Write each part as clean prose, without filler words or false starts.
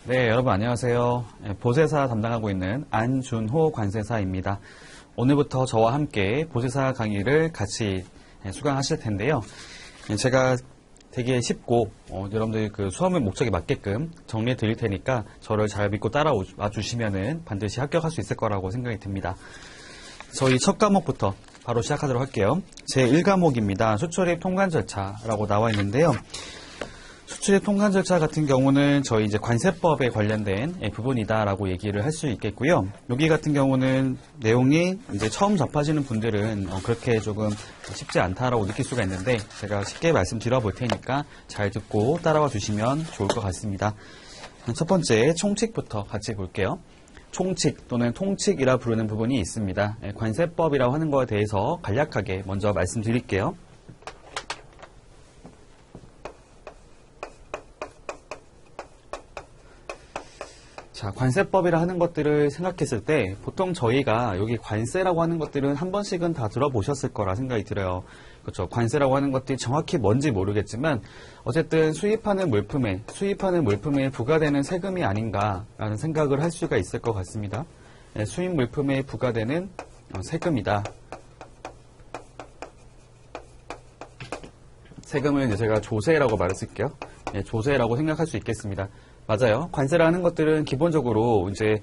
네, 여러분 안녕하세요. 보세사 담당하고 있는 안준호 관세사입니다. 오늘부터 저와 함께 보세사 강의를 같이 수강하실 텐데요. 제가 되게 쉽고 여러분들 그 수업의 목적에 맞게끔 정리해 드릴 테니까 저를 잘 믿고 따라와 주시면은 반드시 합격할 수 있을 거라고 생각이 듭니다. 저희 첫 과목부터 바로 시작하도록 할게요. 제 1과목입니다. 수출입 통관 절차라고 나와 있는데요. 수출입 통관 절차 같은 경우는 저희 이제 관세법에 관련된 부분이다라고 얘기를 할 수 있겠고요. 여기 같은 경우는 내용이 이제 처음 접하시는 분들은 그렇게 조금 쉽지 않다라고 느낄 수가 있는데 제가 쉽게 말씀드려 볼 테니까 잘 듣고 따라와 주시면 좋을 것 같습니다. 첫 번째 총칙부터 같이 볼게요. 총칙 또는 통칙이라 부르는 부분이 있습니다. 관세법이라고 하는 것에 대해서 간략하게 먼저 말씀드릴게요. 자, 관세법이라 하는 것들을 생각했을 때 보통 저희가 여기 관세라고 하는 것들은 한 번씩은 다 들어보셨을 거라 생각이 들어요. 그렇죠. 관세라고 하는 것들이 정확히 뭔지 모르겠지만 어쨌든 수입하는 물품에 부과되는 세금이 아닌가라는 생각을 할 수가 있을 것 같습니다. 수입 물품에 부과되는 세금이다. 세금을 이제 제가 조세라고 말을 쓸게요. 조세라고 생각할 수 있겠습니다. 맞아요. 관세라는 것들은 기본적으로 이제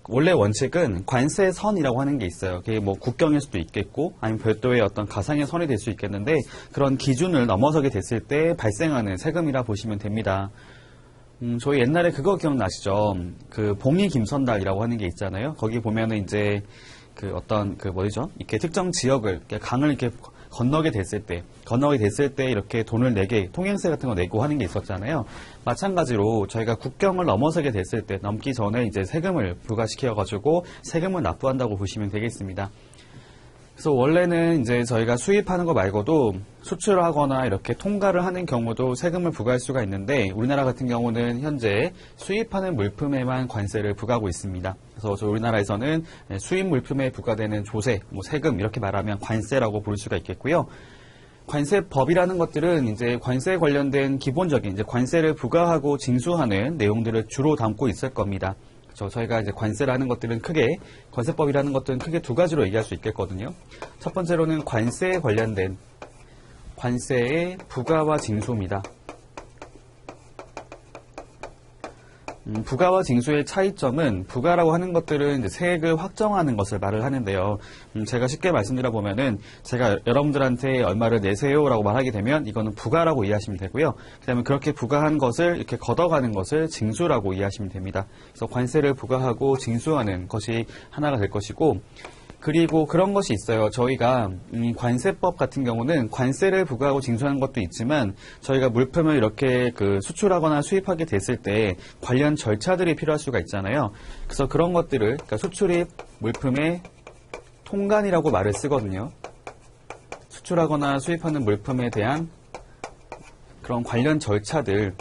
원래 원칙은 관세선이라고 하는 게 있어요. 그게 뭐 국경일 수도 있겠고 아니면 별도의 어떤 가상의 선이 될 수 있겠는데 그런 기준을 넘어서게 됐을 때 발생하는 세금이라 보시면 됩니다. 저희 옛날에 그거 기억나시죠? 그 봉이 김선달이라고 하는 게 있잖아요. 거기 보면은 이제 그 어떤 그 뭐죠? 이렇게 특정 지역을 강을 이렇게 건너게 됐을 때 이렇게 돈을 내게 통행세 같은 거 내고 하는 게 있었잖아요. 마찬가지로 저희가 국경을 넘어서게 됐을 때 넘기 전에 이제 세금을 부과시켜가지고 세금을 납부한다고 보시면 되겠습니다. 그래서 원래는 이제 저희가 수입하는 거 말고도 수출하거나 이렇게 통과를 하는 경우도 세금을 부과할 수가 있는데 우리나라 같은 경우는 현재 수입하는 물품에만 관세를 부과하고 있습니다. 그래서 우리나라에서는 수입 물품에 부과되는 조세, 세금 이렇게 말하면 관세라고 부를 수가 있겠고요. 관세법이라는 것들은 이제 관세에 관련된 기본적인 이제 관세를 부과하고 징수하는 내용들을 주로 담고 있을 겁니다. 저희가 이제 관세라는 것들은 관세법이라는 것들은 크게 두 가지로 얘기할 수 있겠거든요. 첫 번째로는 관세에 관련된 관세의 부과와 징수입니다. 부과와 징수의 차이점은 부과라고 하는 것들은 이제 세액을 확정하는 것을 말을 하는데요. 제가 쉽게 말씀드려 보면은 제가 여러분들한테 얼마를 내세요라고 말하게 되면 이거는 부과라고 이해하시면 되고요. 그다음에 그렇게 부과한 것을 이렇게 걷어가는 것을 징수라고 이해하시면 됩니다. 그래서 관세를 부과하고 징수하는 것이 하나가 될 것이고 그리고 그런 것이 있어요. 저희가 관세법 같은 경우는 관세를 부과하고 징수하는 것도 있지만 저희가 물품을 이렇게 수출하거나 수입하게 됐을 때 관련 절차들이 필요할 수가 있잖아요. 그래서 그런 것들을 그러니까 수출입 물품의 통관이라고 말을 쓰거든요. 수출하거나 수입하는 물품에 대한 그런 관련 절차들,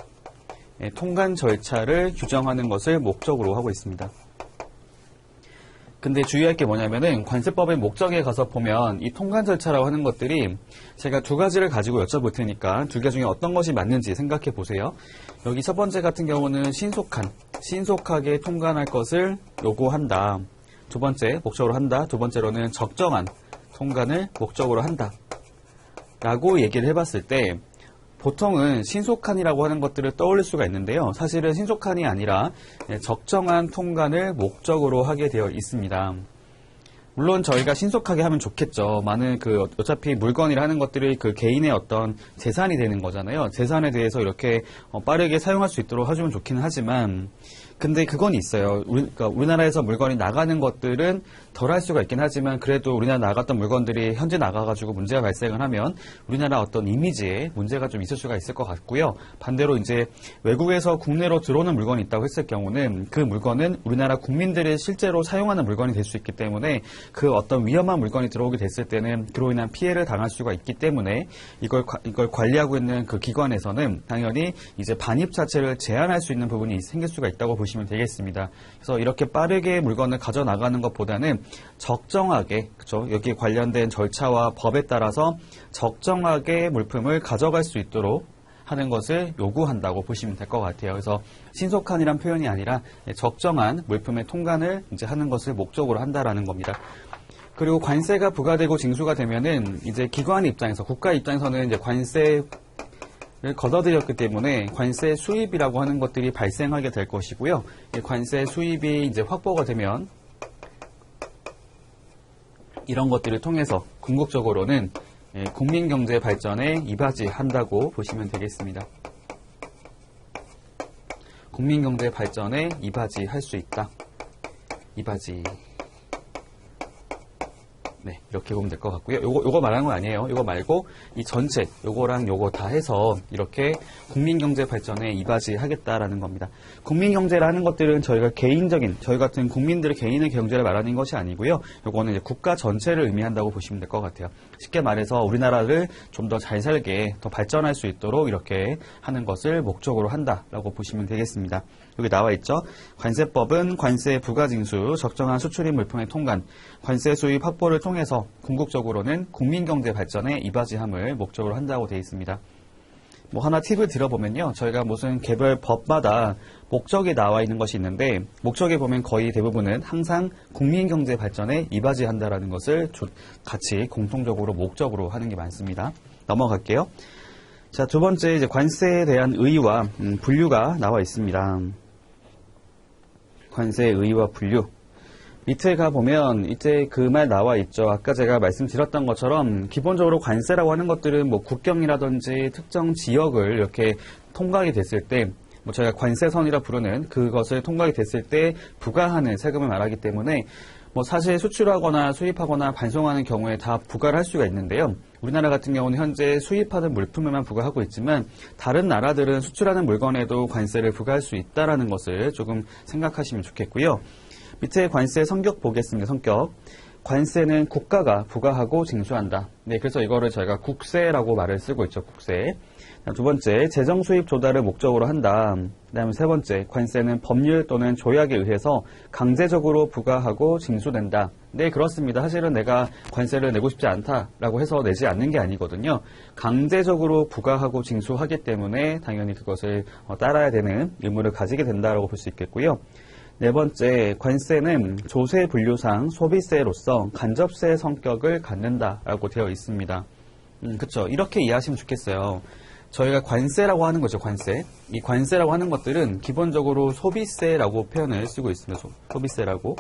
통관 절차를 규정하는 것을 목적으로 하고 있습니다. 근데 주의할 게 뭐냐면은 관세법의 목적에 가서 보면 이 통관 절차라고 하는 것들이 제가 두 가지를 가지고 여쭤볼 테니까 두 개 중에 어떤 것이 맞는지 생각해 보세요. 여기 첫 번째 같은 경우는 신속하게 통관할 것을 요구한다. 두 번째, 목적으로 한다. 두 번째로는 적정한 통관을 목적으로 한다. 라고 얘기를 해봤을 때 보통은 신속한이라고 하는 것들을 떠올릴 수가 있는데요. 사실은 신속한이 아니라 적정한 통관을 목적으로 하게 되어 있습니다. 물론 저희가 신속하게 하면 좋겠죠. 많은 어차피 물건이라는 것들이 개인의 어떤 재산이 되는 거잖아요. 재산에 대해서 이렇게 빠르게 사용할 수 있도록 해주면 좋기는 하지만 근데 그건 있어요. 우리나라에서 물건이 나가는 것들은 덜 할 수가 있긴 하지만 그래도 우리나라 나갔던 물건들이 현재 나가가지고 문제가 발생을 하면 우리나라 어떤 이미지에 문제가 좀 있을 수가 있을 것 같고요. 반대로 이제 외국에서 국내로 들어오는 물건이 있다고 했을 경우는 그 물건은 우리나라 국민들이 실제로 사용하는 물건이 될 수 있기 때문에 그 어떤 위험한 물건이 들어오게 됐을 때는 그로 인한 피해를 당할 수가 있기 때문에 이걸 관리하고 있는 그 기관에서는 당연히 이제 반입 자체를 제한할 수 있는 부분이 생길 수가 있다고 보시면 되겠습니다. 그래서 이렇게 빠르게 물건을 가져나가는 것보다는 적정하게, 그렇죠? 여기에 관련된 절차와 법에 따라서 적정하게 물품을 가져갈 수 있도록 하는 것을 요구한다고 보시면 될 것 같아요. 그래서 신속한이란 표현이 아니라 적정한 물품의 통관을 이제 하는 것을 목적으로 한다라는 겁니다. 그리고 관세가 부과되고 징수가 되면은 이제 기관 입장에서, 국가 입장에서는 이제 관세를 걷어들였기 때문에 관세 수입이라고 하는 것들이 발생하게 될 것이고요. 관세 수입이 이제 확보가 되면 이런 것들을 통해서 궁극적으로는 국민 경제 발전에 이바지한다고 보시면 되겠습니다. 국민 경제 발전에 이바지할 수 있다. 이바지. 네, 이렇게 보면 될 것 같고요. 요거 말하는 건 아니에요. 요거 말고 이 전체, 요거랑 요거 다 해서 이렇게 국민경제 발전에 이바지하겠다라는 겁니다. 국민경제라는 것들은 저희가 개인적인, 저희 같은 국민들의 개인의 경제를 말하는 것이 아니고요. 요거는 이제 국가 전체를 의미한다고 보시면 될 것 같아요. 쉽게 말해서 우리나라를 좀 더 잘 살게, 더 발전할 수 있도록 이렇게 하는 것을 목적으로 한다라고 보시면 되겠습니다. 여기 나와 있죠. 관세법은 관세 부과징수, 적정한 수출입 물품의 통관, 관세 수입 확보를 통해서 궁극적으로는 국민경제 발전에 이바지함을 목적으로 한다고 되어 있습니다. 뭐 하나 팁을 들어보면요. 저희가 무슨 개별 법마다 목적이 나와 있는 것이 있는데 목적에 보면 거의 대부분은 항상 국민경제 발전에 이바지한다라는 것을 같이 공통적으로 목적으로 하는 게 많습니다. 넘어갈게요. 자, 두 번째 이제 관세에 대한 의의와 분류가 나와 있습니다. 관세의 의의와 분류. 밑에 가보면 이제 그 말 나와 있죠. 아까 제가 말씀드렸던 것처럼 기본적으로 관세라고 하는 것들은 뭐 국경이라든지 특정 지역을 이렇게 통과하게 됐을 때 뭐 저희가 관세선이라 부르는 그것을 통과하게 됐을 때 부과하는 세금을 말하기 때문에 뭐 사실 수출하거나 수입하거나 반송하는 경우에 다 부과를 할 수가 있는데요. 우리나라 같은 경우는 현재 수입하는 물품에만 부과하고 있지만 다른 나라들은 수출하는 물건에도 관세를 부과할 수 있다는 것을 조금 생각하시면 좋겠고요. 밑에 관세 성격 보겠습니다. 성격. 관세는 국가가 부과하고 징수한다. 네, 그래서 이거를 저희가 국세라고 말을 쓰고 있죠. 국세. 두 번째, 재정 수입 조달을 목적으로 한다. 그다음에 세 번째, 관세는 법률 또는 조약에 의해서 강제적으로 부과하고 징수된다. 네, 그렇습니다. 사실은 내가 관세를 내고 싶지 않다라고 해서 내지 않는 게 아니거든요. 강제적으로 부과하고 징수하기 때문에 당연히 그것을 따라야 되는 의무를 가지게 된다라고 볼 수 있겠고요. 네 번째, 관세는 조세 분류상 소비세로서 간접세 성격을 갖는다라고 되어 있습니다. 그렇죠. 이렇게 이해하시면 좋겠어요. 저희가 관세라고 하는 거죠, 관세. 이 관세라고 하는 것들은 기본적으로 소비세라고 표현을 쓰고 있습니다. 소비세라고.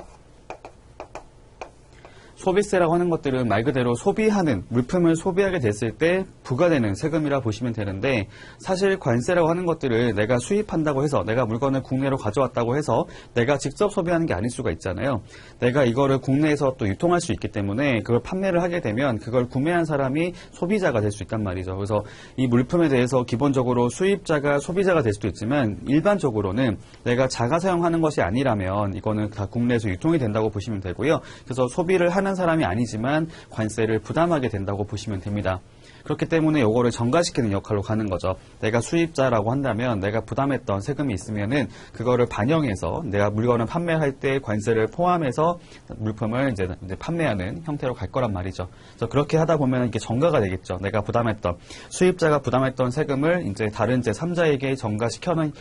소비세라고 하는 것들은 말 그대로 소비하는, 물품을 소비하게 됐을 때 부과되는 세금이라 보시면 되는데 사실 관세라고 하는 것들을 내가 수입한다고 해서 내가 물건을 국내로 가져왔다고 해서 내가 직접 소비하는 게 아닐 수가 있잖아요. 내가 이거를 국내에서 또 유통할 수 있기 때문에 그걸 판매를 하게 되면 그걸 구매한 사람이 소비자가 될 수 있단 말이죠. 그래서 이 물품에 대해서 기본적으로 수입자가 소비자가 될 수도 있지만 일반적으로는 내가 자가 사용하는 것이 아니라면 이거는 다 국내에서 유통이 된다고 보시면 되고요. 그래서 소비를 하는 사람이 아니지만 관세를 부담하게 된다고 보시면 됩니다. 그렇기 때문에 이거를 전가시키는 역할로 가는 거죠. 내가 수입자라고 한다면 내가 부담했던 세금이 있으면은 그거를 반영해서 내가 물건을 판매할 때 관세를 포함해서 물품을 이제 판매하는 형태로 갈 거란 말이죠. 그래서 그렇게 하다 보면 이게 전가가 되겠죠. 내가 부담했던 수입자가 부담했던 세금을 이제 다른 제3자에게 전가시키는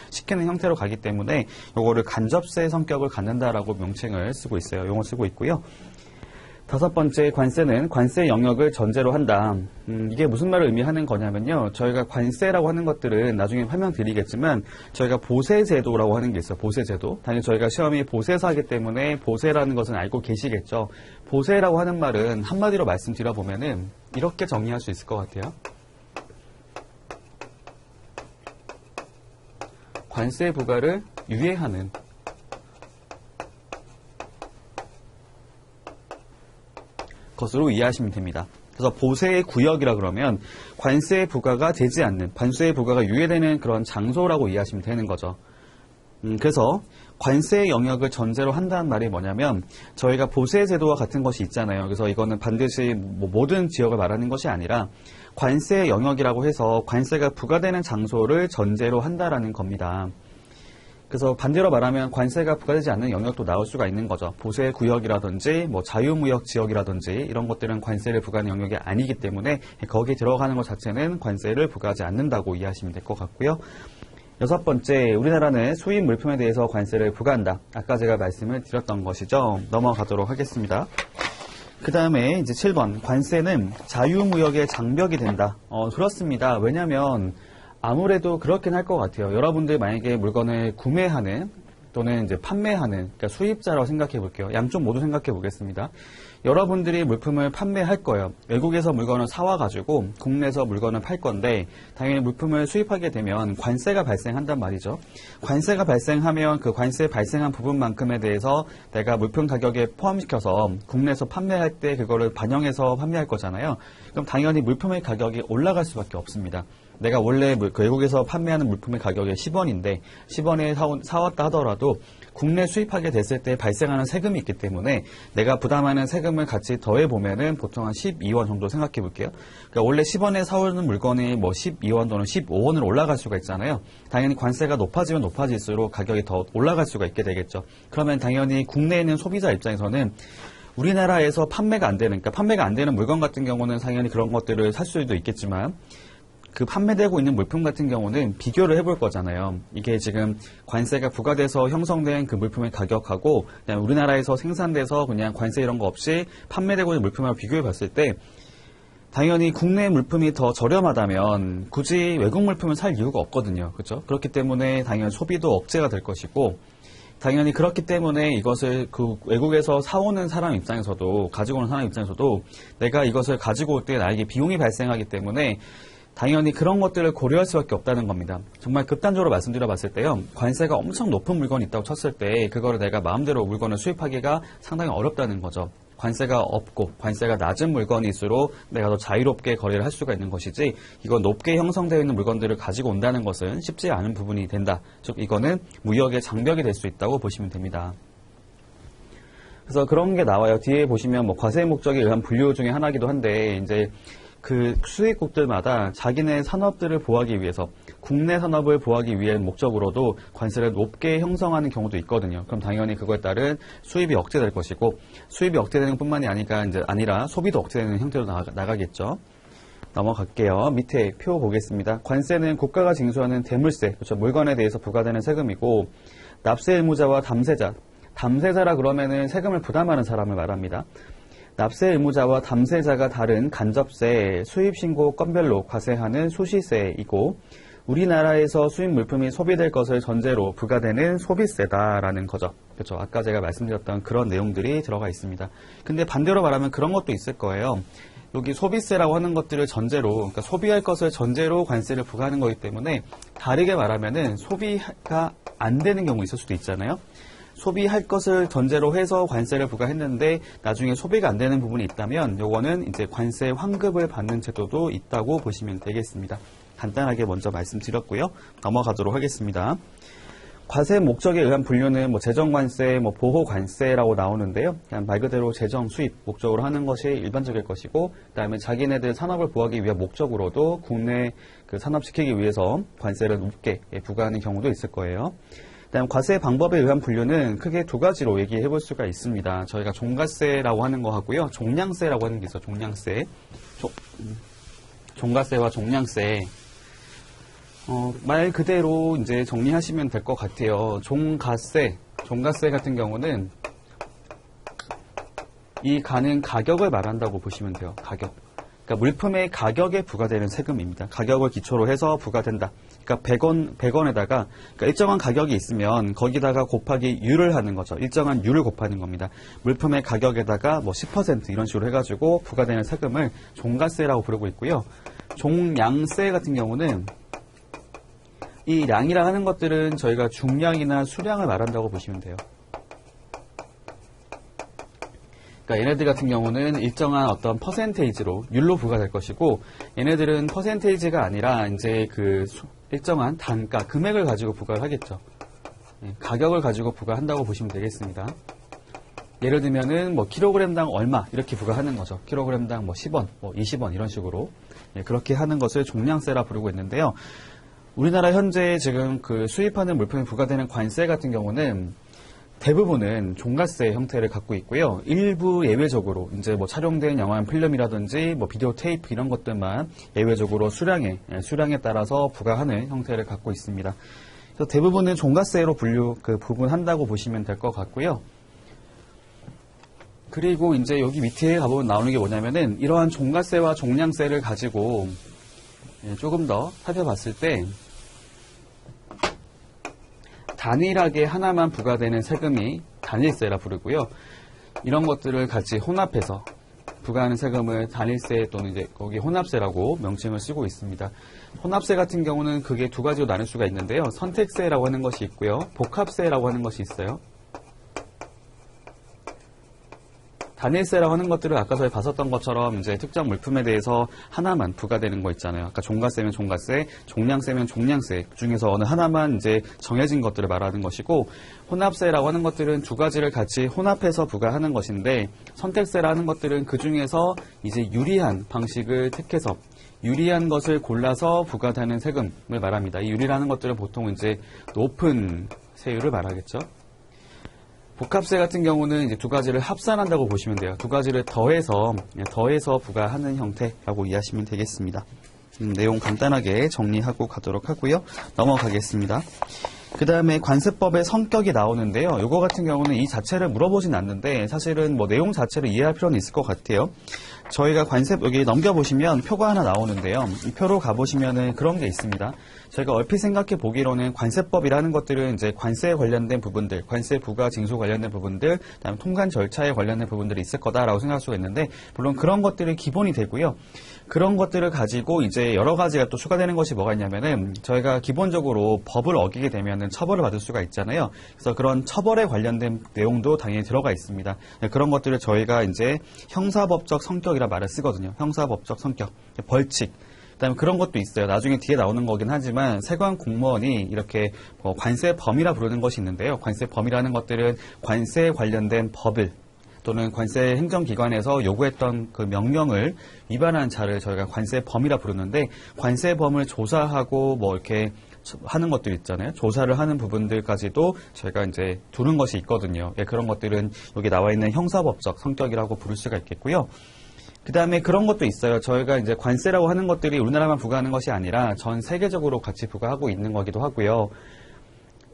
형태로 가기 때문에 이거를 간접세 성격을 갖는다라고 명칭을 쓰고 있어요. 용어 쓰고 있고요. 다섯 번째, 관세는 관세 영역을 전제로 한다. 이게 무슨 말을 의미하는 거냐면요. 저희가 관세라고 하는 것들은 나중에 설명드리겠지만 저희가 보세제도라고 하는 게 있어요. 보세제도. 당연히 저희가 시험이 보세사이기 때문에 보세라는 것은 알고 계시겠죠. 보세라고 하는 말은 한마디로 말씀드려보면은 이렇게 정리할 수 있을 것 같아요. 관세 부과를 유예하는 것으로 이해하시면 됩니다. 그래서 보세의 구역이라 그러면 관세 부과가 되지 않는, 관세 부과가 유예되는 그런 장소라고 이해하시면 되는 거죠. 그래서 관세 영역을 전제로 한다는 말이 뭐냐면 저희가 보세 제도와 같은 것이 있잖아요. 그래서 이거는 반드시 모든 지역을 말하는 것이 아니라 관세 영역이라고 해서 관세가 부과되는 장소를 전제로 한다라는 겁니다. 그래서 반대로 말하면 관세가 부과되지 않는 영역도 나올 수가 있는 거죠. 보세 구역이라든지 뭐 자유무역 지역이라든지 이런 것들은 관세를 부과하는 영역이 아니기 때문에 거기에 들어가는 것 자체는 관세를 부과하지 않는다고 이해하시면 될 것 같고요. 6번째, 우리나라는 수입 물품에 대해서 관세를 부과한다. 아까 제가 말씀을 드렸던 것이죠. 넘어가도록 하겠습니다. 그 다음에 이제 7번, 관세는 자유무역의 장벽이 된다. 그렇습니다. 왜냐하면 아무래도 그렇긴 할 것 같아요. 여러분들 만약에 물건을 구매하는 또는 이제 판매하는, 그러니까 수입자라고 생각해 볼게요. 양쪽 모두 생각해 보겠습니다. 여러분들이 물품을 판매할 거예요. 외국에서 물건을 사와가지고 국내에서 물건을 팔 건데 당연히 물품을 수입하게 되면 관세가 발생한단 말이죠. 관세가 발생하면 그 관세 발생한 부분만큼에 대해서 내가 물품 가격에 포함시켜서 국내에서 판매할 때 그거를 반영해서 판매할 거잖아요. 그럼 당연히 물품의 가격이 올라갈 수밖에 없습니다. 내가 원래 그 외국에서 판매하는 물품의 가격이 10원인데 10원에 사왔다 하더라도 국내 수입하게 됐을 때 발생하는 세금이 있기 때문에 내가 부담하는 세금을 같이 더해보면은 보통 한 12원 정도 생각해 볼게요. 그러니까 원래 10원에 사오는 물건이 뭐 12원 또는 15원으로 올라갈 수가 있잖아요. 당연히 관세가 높아지면 높아질수록 가격이 더 올라갈 수가 있게 되겠죠. 그러면 당연히 국내에 있는 소비자 입장에서는 우리나라에서 판매가 안 되는, 그러니까 판매가 안 되는 물건 같은 경우는 당연히 그런 것들을 살 수도 있겠지만 그 판매되고 있는 물품 같은 경우는 비교를 해볼 거잖아요. 이게 지금 관세가 부과돼서 형성된 그 물품의 가격하고 그냥 우리나라에서 생산돼서 그냥 관세 이런 거 없이 판매되고 있는 물품하고 비교해 봤을 때 당연히 국내 물품이 더 저렴하다면 굳이 외국 물품을 살 이유가 없거든요. 그렇죠? 그렇기 때문에 당연히 소비도 억제가 될 것이고 당연히 그렇기 때문에 이것을 그 외국에서 사오는 사람 입장에서도 가지고 오는 사람 입장에서도 내가 이것을 가지고 올 때 나에게 비용이 발생하기 때문에 당연히 그런 것들을 고려할 수밖에 없다는 겁니다. 정말 극단적으로 말씀드려 봤을 때요. 관세가 엄청 높은 물건이 있다고 쳤을 때 그거를 내가 마음대로 물건을 수입하기가 상당히 어렵다는 거죠. 관세가 없고 관세가 낮은 물건일수록 내가 더 자유롭게 거래를 할 수가 있는 것이지 이건 높게 형성되어 있는 물건들을 가지고 온다는 것은 쉽지 않은 부분이 된다. 즉 이거는 무역의 장벽이 될 수 있다고 보시면 됩니다. 그래서 그런 게 나와요. 뒤에 보시면 뭐 과세 목적에 의한 분류 중에 하나이기도 한데 이제 그 수입국들마다 자기네 산업들을 보호하기 위해서 국내 산업을 보호하기 위한 목적으로도 관세를 높게 형성하는 경우도 있거든요. 그럼 당연히 그거에 따른 수입이 억제될 것이고 수입이 억제되는 뿐만이 아니라 소비도 억제되는 형태로 나가겠죠. 넘어갈게요. 밑에 표 보겠습니다. 관세는 국가가 징수하는 대물세, 그렇죠. 물건에 대해서 부과되는 세금이고 납세 의무자와 담세자, 담세자라 그러면은 세금을 부담하는 사람을 말합니다. 납세 의무자와 담세자가 다른 간접세, 수입신고 건별로 과세하는 수시세이고 우리나라에서 수입 물품이 소비될 것을 전제로 부과되는 소비세다라는 거죠. 그렇죠. 아까 제가 말씀드렸던 그런 내용들이 들어가 있습니다. 근데 반대로 말하면 그런 것도 있을 거예요. 여기 소비세라고 하는 것들을 전제로, 그러니까 소비할 것을 전제로 관세를 부과하는 거기 때문에 다르게 말하면은 소비가 안 되는 경우 있을 수도 있잖아요. 소비할 것을 전제로 해서 관세를 부과했는데 나중에 소비가 안 되는 부분이 있다면 요거는 이제 관세 환급을 받는 제도도 있다고 보시면 되겠습니다. 간단하게 먼저 말씀드렸고요. 넘어가도록 하겠습니다. 과세 목적에 의한 분류는 뭐 재정관세, 뭐 보호관세라고 나오는데요. 그냥 말 그대로 재정 수입 목적으로 하는 것이 일반적일 것이고, 그다음에 자기네들 산업을 보호하기 위한 목적으로도 국내 그 산업시키기 위해서 관세를 높게 부과하는 경우도 있을 거예요. 그다음 과세 방법에 의한 분류는 크게 두 가지로 얘기해 볼 수가 있습니다. 저희가 종가세라고 하는 거 하고요. 종량세라고 하는 게 있어요. 종량세. 종가세와 종량세. 말 그대로 이제 정리하시면 될 것 같아요. 종가세 같은 경우는 이 가는 가격을 말한다고 보시면 돼요. 가격. 그러니까 물품의 가격에 부과되는 세금입니다. 가격을 기초로 해서 부과된다. 그러니까 100원에다가 그러니까 일정한 가격이 있으면 거기다가 곱하기 유를 하는 거죠. 일정한 유를 곱하는 겁니다. 물품의 가격에다가 뭐 10% 이런 식으로 해가지고 부과되는 세금을 종가세라고 부르고 있고요. 종량세 같은 경우는 이 량이라 하는 것들은 저희가 중량이나 수량을 말한다고 보시면 돼요. 그러니까 얘네들 같은 경우는 일정한 어떤 퍼센테이지로 율로 부과될 것이고 얘네들은 퍼센테이지가 아니라 이제 그 일정한 단가, 금액을 가지고 부과를 하겠죠. 가격을 가지고 부과한다고 보시면 되겠습니다. 예를 들면은 뭐 킬로그램당 얼마 이렇게 부과하는 거죠. 킬로그램당 뭐 10원, 뭐 20원 이런 식으로 그렇게 하는 것을 종량세라 부르고 있는데요. 우리나라 현재 지금 그 수입하는 물품에 부과되는 관세 같은 경우는 대부분은 종가세 형태를 갖고 있고요. 일부 예외적으로 이제 뭐 촬영된 영화 필름이라든지 뭐 비디오 테이프 이런 것들만 예외적으로 수량에 따라서 부과하는 형태를 갖고 있습니다. 그래서 대부분은 종가세로 구분한다고 보시면 될 것 같고요. 그리고 이제 여기 밑에 가보면 나오는 게 뭐냐면은 이러한 종가세와 종량세를 가지고 조금 더 살펴봤을 때 단일하게 하나만 부과되는 세금이 단일세라 부르고요. 이런 것들을 같이 혼합해서 부과하는 세금을 단일세 또는 이제 거기 혼합세라고 명칭을 쓰고 있습니다. 혼합세 같은 경우는 그게 두 가지로 나눌 수가 있는데요. 선택세라고 하는 것이 있고요. 복합세라고 하는 것이 있어요. 단일세라고 하는 것들을 아까 저희 봤었던 것처럼 이제 특정 물품에 대해서 하나만 부과되는 거 있잖아요. 아까 종가세면 종가세, 종량세면 종량세 중에서 어느 하나만 이제 정해진 것들을 말하는 것이고, 혼합세라고 하는 것들은 두 가지를 같이 혼합해서 부과하는 것인데, 선택세라는 것들은 그 중에서 이제 유리한 방식을 택해서 유리한 것을 골라서 부과되는 세금을 말합니다. 이 유리라는 것들은 보통 이제 높은 세율을 말하겠죠. 복합세 같은 경우는 이제 두 가지를 합산한다고 보시면 돼요. 두 가지를 더해서 부과하는 형태라고 이해하시면 되겠습니다. 내용 간단하게 정리하고 가도록 하고요. 넘어가겠습니다. 그 다음에 관세법의 성격이 나오는데요. 이거 같은 경우는 이 자체를 물어보진 않는데 사실은 뭐 내용 자체를 이해할 필요는 있을 것 같아요. 저희가 관세 여기 넘겨보시면 표가 하나 나오는데요. 이 표로 가보시면은 그런 게 있습니다. 저희가 얼핏 생각해 보기로는 관세법이라는 것들은 이제 관세에 관련된 부분들, 관세 부과 징수 관련된 부분들, 그다음에 통관 절차에 관련된 부분들이 있을 거다라고 생각할 수가 있는데, 물론 그런 것들이 기본이 되고요. 그런 것들을 가지고 이제 여러 가지가 또 추가되는 것이 뭐가 있냐면은, 저희가 기본적으로 법을 어기게 되면은 처벌을 받을 수가 있잖아요. 그래서 그런 처벌에 관련된 내용도 당연히 들어가 있습니다. 그런 것들을 저희가 이제 형사법적 성격이라 말을 쓰거든요. 형사법적 성격, 벌칙. 그다음에 그런 것도 있어요. 나중에 뒤에 나오는 거긴 하지만 세관 공무원이 이렇게 관세범이라 부르는 것이 있는데요. 관세범이라는 것들은 관세에 관련된 법을 또는 관세 행정기관에서 요구했던 그 명령을 위반한 자를 저희가 관세범이라 부르는데, 관세범을 조사하고 뭐 이렇게 하는 것들 있잖아요. 조사를 하는 부분들까지도 저희가 이제 두는 것이 있거든요. 예, 그런 것들은 여기 나와 있는 형사법적 성격이라고 부를 수가 있겠고요. 그 다음에 그런 것도 있어요. 저희가 이제 관세라고 하는 것들이 우리나라만 부과하는 것이 아니라 전 세계적으로 같이 부과하고 있는 거기도 하고요.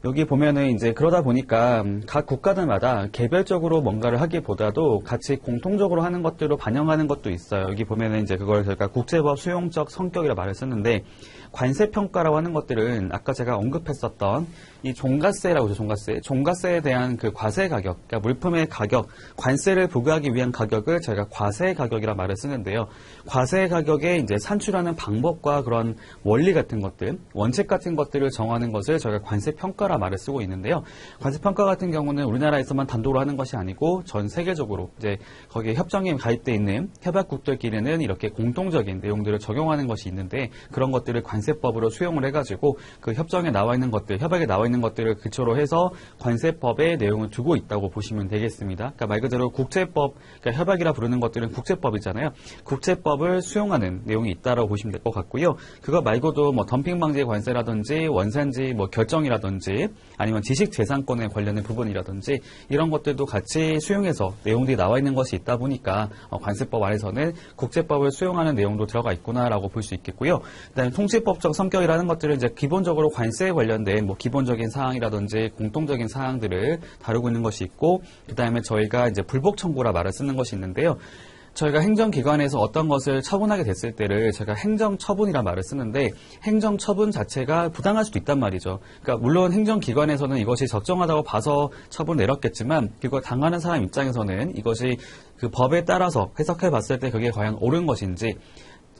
여기 보면은 이제 그러다 보니까 각 국가들마다 개별적으로 뭔가를 하기보다도 같이 공통적으로 하는 것들로 반영하는 것도 있어요. 여기 보면은 이제 그걸 저희가 국제법 수용적 성격이라 말을 쓰는데, 관세평가라고 하는 것들은 아까 제가 언급했었던 이 종가세라고 하죠. 종가세에 대한 그 과세 가격, 그러니까 물품의 가격, 관세를 부과하기 위한 가격을 저희가 과세 가격이라 말을 쓰는데요. 과세 가격에 이제 산출하는 방법과 그런 원리 같은 것들, 원칙 같은 것들을 정하는 것을 저희가 관세평가라 말을 쓰고 있는데요. 관세평가 같은 경우는 우리나라에서만 단독으로 하는 것이 아니고 전 세계적으로 이제 거기에 협정에 가입되어 있는 협약국들끼리는 이렇게 공통적인 내용들을 적용하는 것이 있는데, 그런 것들을 관세법으로 수용을 해가지고 그 협정에 나와 있는 것들, 협약에 나와 있는 것들을 기초로 해서 관세법의 내용을 두고 있다고 보시면 되겠습니다. 그러니까 말 그대로 국제법, 그러니까 협약이라 부르는 것들은 국제법이잖아요. 국제법을 수용하는 내용이 있다라고 보시면 될 것 같고요. 그거 말고도 뭐 덤핑 방지 관세라든지 원산지 뭐 결정이라든지 아니면 지식재산권에 관련된 부분이라든지 이런 것들도 같이 수용해서 내용들이 나와 있는 것이 있다 보니까 관세법 안에서는 국제법을 수용하는 내용도 들어가 있구나라고 볼 수 있겠고요. 그다음에 통치법적 성격이라는 것들은 이제 기본적으로 관세에 관련된 뭐 기본적인 사항이라든지 공통적인 사항들을 다루고 있는 것이 있고, 그다음에 저희가 이제 불복 청구라 말을 쓰는 것이 있는데요. 저희가 행정기관에서 어떤 것을 처분하게 됐을 때를 제가 행정처분이라 말을 쓰는데, 행정처분 자체가 부당할 수도 있단 말이죠. 그러니까 물론 행정기관에서는 이것이 적정하다고 봐서 처분을 내렸겠지만, 그걸 당하는 사람 입장에서는 이것이 그 법에 따라서 해석해 봤을 때 그게 과연 옳은 것인지,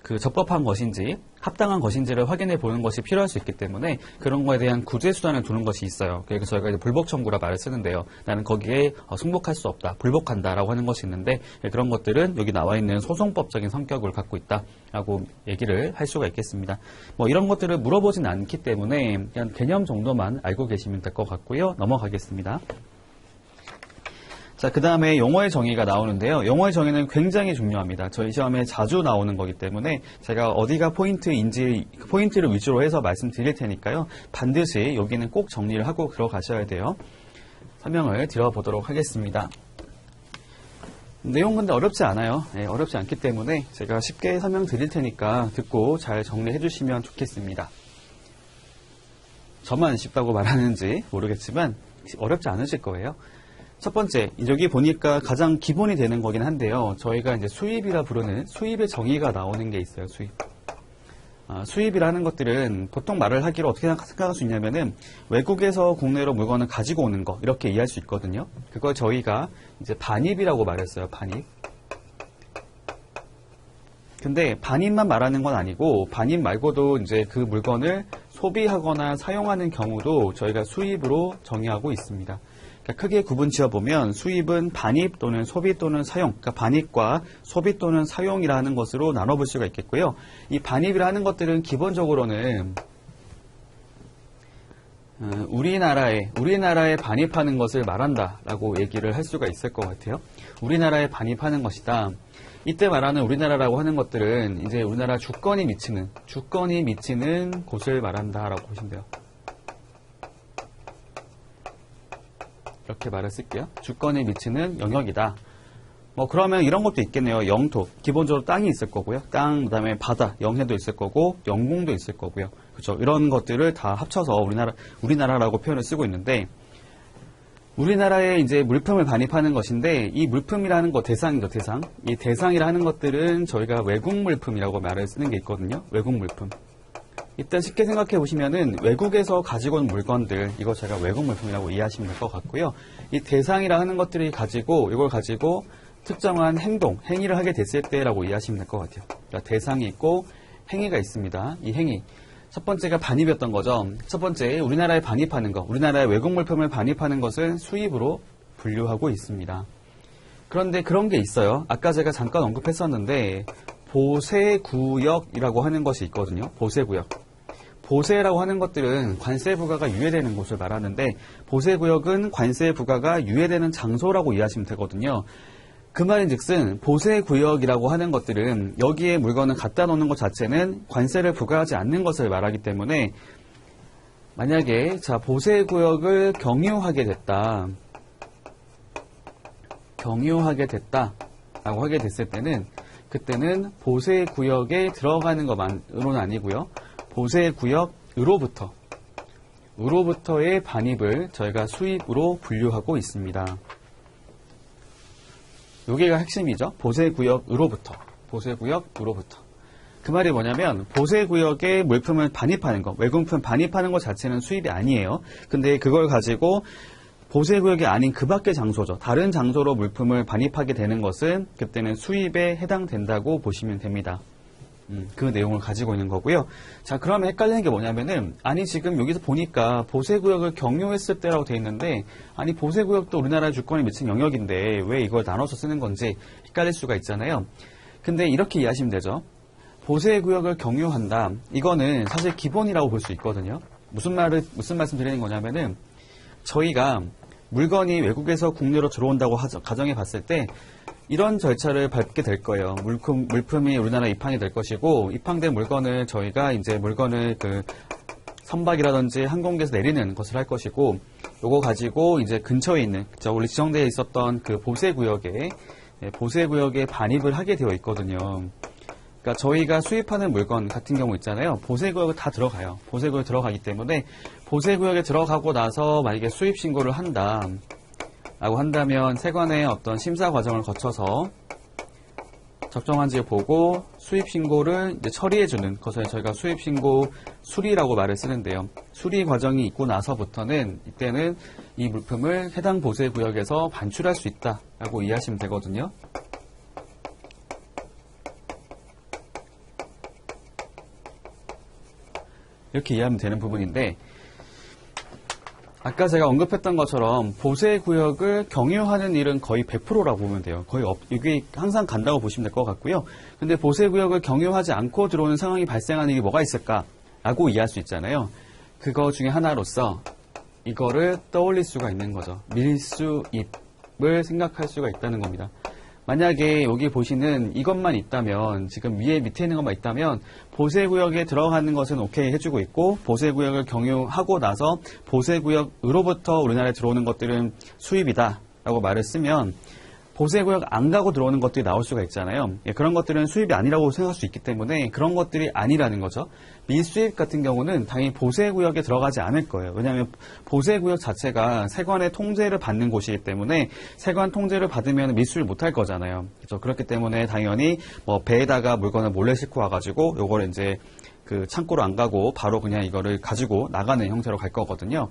그 적법한 것인지 합당한 것인지를 확인해 보는 것이 필요할 수 있기 때문에 그런 거에 대한 구제 수단을 두는 것이 있어요. 그래서 저희가 이제 불복 청구라 말을 쓰는데요. 나는 거기에 승복할 수 없다, 불복한다라고 하는 것이 있는데, 그런 것들은 여기 나와 있는 소송법적인 성격을 갖고 있다라고 얘기를 할 수가 있겠습니다. 뭐 이런 것들을 물어보진 않기 때문에 그냥 개념 정도만 알고 계시면 될 것 같고요. 넘어가겠습니다. 자, 그 다음에 용어의 정의가 나오는데요. 용어의 정의는 굉장히 중요합니다. 저희 시험에 자주 나오는 거기 때문에 제가 어디가 포인트인지 포인트를 위주로 해서 말씀드릴 테니까요. 반드시 여기는 꼭 정리를 하고 들어가셔야 돼요. 설명을 드려보도록 하겠습니다. 내용 근데 어렵지 않아요. 네, 어렵지 않기 때문에 제가 쉽게 설명드릴 테니까 듣고 잘 정리해 주시면 좋겠습니다. 저만 쉽다고 말하는지 모르겠지만 어렵지 않으실 거예요. 첫 번째, 여기 보니까 가장 기본이 되는 거긴 한데요. 저희가 이제 수입이라 부르는 수입의 정의가 나오는 게 있어요. 수입. 수입이라는 것들은 보통 말을 하기로 어떻게 생각할 수 있냐면은 외국에서 국내로 물건을 가지고 오는 거 이렇게 이해할 수 있거든요. 그걸 저희가 이제 반입이라고 말했어요. 반입. 근데 반입만 말하는 건 아니고 반입 말고도 이제 그 물건을 소비하거나 사용하는 경우도 저희가 수입으로 정의하고 있습니다. 크게 구분 지어보면 수입은 반입 또는 소비 또는 사용, 그러니까 반입과 소비 또는 사용이라는 것으로 나눠볼 수가 있겠고요. 이 반입이라는 것들은 기본적으로는 우리나라에 반입하는 것을 말한다라고 얘기를 할 수가 있을 것 같아요. 우리나라에 반입하는 것이다. 이때 말하는 우리나라라고 하는 것들은 이제 우리나라 주권이 미치는 곳을 말한다라고 보시면 돼요. 이렇게 말을 쓸게요. 주권에 미치는 영역이다. 그러면 이런 것도 있겠네요. 영토. 기본적으로 땅이 있을 거고요. 땅, 그 다음에 바다, 영해도 있을 거고, 영공도 있을 거고요. 그죠? 이런 것들을 다 합쳐서 우리나라라고 표현을 쓰고 있는데, 우리나라에 이제 물품을 반입하는 것인데, 이 물품이라는 거 대상이죠, 대상. 이 대상이라는 것들은 저희가 외국 물품이라고 말을 쓰는 게 있거든요. 외국 물품. 일단 쉽게 생각해 보시면은 외국에서 가지고 온 물건들, 이거 제가 외국 물품이라고 이해하시면 될 것 같고요. 이 대상이라 하는 것들이 이걸 가지고 특정한 행위를 하게 됐을 때라고 이해하시면 될 것 같아요. 그러니까 대상이 있고 행위가 있습니다. 이 행위. 첫 번째가 반입이었던 거죠. 첫 번째, 우리나라에 반입하는 거, 우리나라의 외국 물품을 반입하는 것은 수입으로 분류하고 있습니다. 그런데 그런 게 있어요. 아까 제가 잠깐 언급했었는데 보세구역이라고 하는 것이 있거든요. 보세구역. 보세라고 하는 것들은 관세 부과가 유예되는 곳을 말하는데 보세구역은 관세 부과가 유예되는 장소라고 이해하시면 되거든요. 그 말인즉슨 보세구역이라고 하는 것들은 여기에 물건을 갖다 놓는 것 자체는 관세를 부과하지 않는 것을 말하기 때문에 만약에 보세구역을 경유하게 됐다라고 하게 됐을 때는 그때는 보세구역에 들어가는 것만으로는 아니고요. 보세구역으로부터의 반입을 저희가 수입으로 분류하고 있습니다. 여기가 핵심이죠. 보세구역으로부터. 그 말이 뭐냐면 보세구역에 물품을 반입하는 것, 외국물품 반입하는 것 자체는 수입이 아니에요. 근데 그걸 가지고 보세구역이 아닌 그 밖의 장소죠. 다른 장소로 물품을 반입하게 되는 것은 그때는 수입에 해당된다고 보시면 됩니다. 그 내용을 가지고 있는 거고요. 자, 그러면 헷갈리는 게 뭐냐면은, 아니, 지금 여기서 보니까 보세구역을 경유했을 때라고 돼 있는데, 아니, 보세구역도 우리나라의 주권이 미친 영역인데, 왜 이걸 나눠서 쓰는 건지 헷갈릴 수가 있잖아요. 근데 이렇게 이해하시면 되죠. 보세구역을 경유한다. 이거는 사실 기본이라고 볼 수 있거든요. 무슨 말씀 드리는 거냐면은, 저희가 물건이 외국에서 국내로 들어온다고 가정해 봤을 때, 이런 절차를 밟게 될 거예요. 물품이 우리나라에 입항이 될 것이고, 입항된 물건을 저희가 이제 물건을 선박이라든지 항공기에서 내리는 것을 할 것이고, 요거 가지고 이제 근처에 있는, 원래 지정되어 있었던 그 보세구역에 반입을 하게 되어 있거든요. 그러니까 저희가 수입하는 물건 같은 경우 있잖아요. 보세구역에 다 들어가요. 보세구역에 들어가기 때문에, 보세구역에 들어가고 나서 만약에 수입 신고를 라고 한다면 세관의 어떤 심사 과정을 거쳐서 적정한지 보고 수입 신고를 이제 처리해주는 것을 저희가 수입 신고 수리라고 말을 쓰는데요. 수리 과정이 있고 나서부터는 이때는 이 물품을 해당 보세 구역에서 반출할 수 있다라고 이해하시면 되거든요. 이렇게 이해하면 되는 부분인데. 아까 제가 언급했던 것처럼 보세구역을 경유하는 일은 거의 100%라고 보면 돼요. 이게 항상 간다고 보시면 될 것 같고요. 근데 보세구역을 경유하지 않고 들어오는 상황이 발생하는 게 뭐가 있을까라고 이해할 수 있잖아요. 그거 중에 하나로서 이거를 떠올릴 수가 있는 거죠. 밀수입. 방법을 생각할 수가 있다는 겁니다. 만약에 여기 보시는 이것만 있다면, 지금 위에 밑에 있는 것만 있다면 보세구역에 들어가는 것은 오케이 해주고 있고, 보세구역을 경유하고 나서 보세구역으로부터 우리나라에 들어오는 것들은 수입이다 라고 말을 쓰면 보세구역 안 가고 들어오는 것들이 나올 수가 있잖아요. 그런 것들은 수입이 아니라고 생각할 수 있기 때문에 그런 것들이 아니라는 거죠. 미수입 같은 경우는 당연히 보세구역에 들어가지 않을 거예요. 왜냐하면 보세구역 자체가 세관의 통제를 받는 곳이기 때문에 세관 통제를 받으면 미수입을 못할 거잖아요. 그렇죠? 그렇기 때문에 당연히 뭐 배에다가 물건을 몰래 싣고 와가지고 요거를 이제 그 창고로 안 가고 바로 그냥 이거를 가지고 나가는 형태로 갈 거거든요.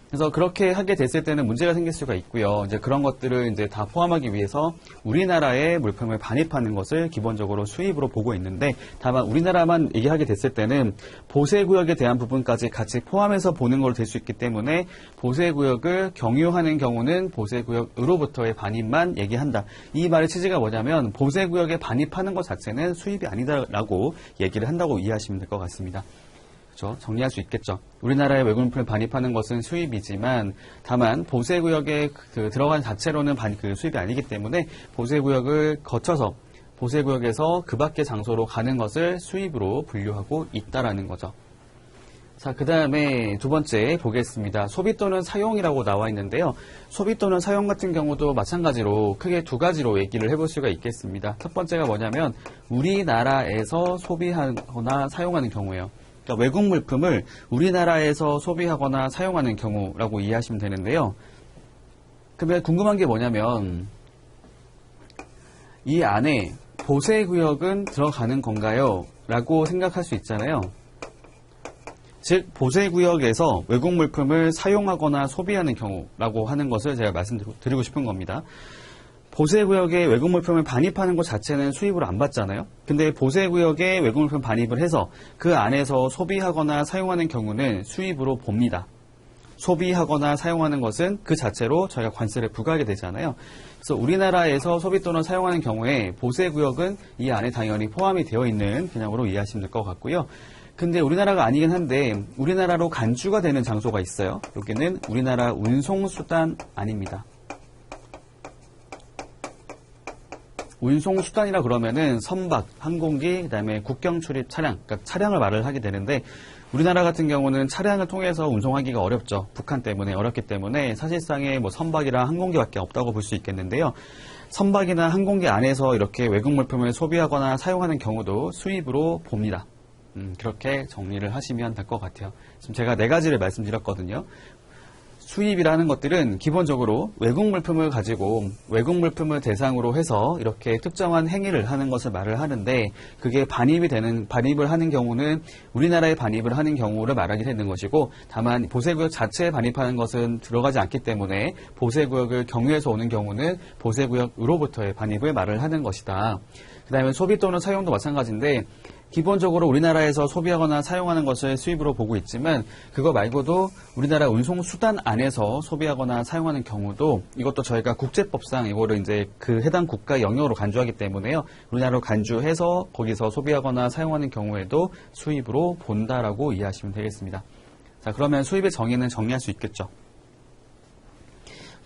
그래서 그렇게 하게 됐을 때는 문제가 생길 수가 있고요. 이제 그런 것들을 이제 다 포함하기 위해서 우리나라의 물품을 반입하는 것을 기본적으로 수입으로 보고 있는데, 다만 우리나라만 얘기하게 됐을 때는 보세구역에 대한 부분까지 같이 포함해서 보는 걸로 될 수 있기 때문에 보세구역을 경유하는 경우는 보세구역으로부터의 반입만 얘기한다. 이 말의 취지가 뭐냐면 보세구역에 반입하는 것 자체는 수입이 아니다라고 얘기를 한다고 이해하시면 될 것 같습니다. 정리할 수 있겠죠. 우리나라의 외국물품을 반입하는 것은 수입이지만 다만 보세구역에 들어간 자체로는 수입이 아니기 때문에 보세구역을 거쳐서 보세구역에서 그 밖의 장소로 가는 것을 수입으로 분류하고 있다라는 거죠. 자, 그 다음에 두 번째 보겠습니다. 소비 또는 사용이라고 나와 있는데요. 소비 또는 사용 같은 경우도 마찬가지로 크게 두 가지로 얘기를 해볼 수가 있겠습니다. 첫 번째가 뭐냐면 우리나라에서 소비하거나 사용하는 경우예요. 그러니까 외국 물품을 우리나라에서 소비하거나 사용하는 경우라고 이해하시면 되는데요. 그러면 궁금한 게 뭐냐면 이 안에 보세구역은 들어가는 건가요? 라고 생각할 수 있잖아요. 즉 보세구역에서 외국 물품을 사용하거나 소비하는 경우라고 하는 것을 제가 말씀드리고 싶은 겁니다. 보세구역에 외국 물품을 반입하는 것 자체는 수입으로 안 받잖아요. 근데 보세구역에 외국 물품 반입을 해서 그 안에서 소비하거나 사용하는 경우는 수입으로 봅니다. 소비하거나 사용하는 것은 그 자체로 저희가 관세를 부과하게 되잖아요. 그래서 우리나라에서 소비 또는 사용하는 경우에 보세구역은 이 안에 당연히 포함이 되어 있는 개념으로 이해하시면 될 것 같고요. 근데 우리나라가 아니긴 한데 우리나라로 간주가 되는 장소가 있어요. 여기는 우리나라 운송수단 아닙니다. 운송수단이라 그러면은 선박, 항공기, 그다음에 국경 출입 차량, 그러니까 차량을 말을 하게 되는데 우리나라 같은 경우는 차량을 통해서 운송하기가 어렵죠. 북한 때문에 어렵기 때문에 사실상의 뭐 선박이랑 항공기밖에 없다고 볼 수 있겠는데요. 선박이나 항공기 안에서 이렇게 외국 물품을 소비하거나 사용하는 경우도 수입으로 봅니다. 그렇게 정리를 하시면 될 것 같아요. 지금 제가 네 가지를 말씀드렸거든요. 수입이라는 것들은 기본적으로 외국 물품을 가지고 외국 물품을 대상으로 해서 이렇게 특정한 행위를 하는 것을 말을 하는데 그게 반입을 하는 경우는 우리나라에 반입을 하는 경우를 말하게 되는 것이고 다만 보세구역 자체에 반입하는 것은 들어가지 않기 때문에 보세구역을 경유해서 오는 경우는 보세구역으로부터의 반입을 말을 하는 것이다. 그 다음에 소비 또는 사용도 마찬가지인데 기본적으로 우리나라에서 소비하거나 사용하는 것을 수입으로 보고 있지만 그거 말고도 우리나라 운송수단 안에서 소비하거나 사용하는 경우도 이것도 저희가 국제법상 이거를 이제 그 해당 국가 영역으로 간주하기 때문에요. 우리나라로 간주해서 거기서 소비하거나 사용하는 경우에도 수입으로 본다라고 이해하시면 되겠습니다. 자, 그러면 수입의 정의는 정리할 수 있겠죠.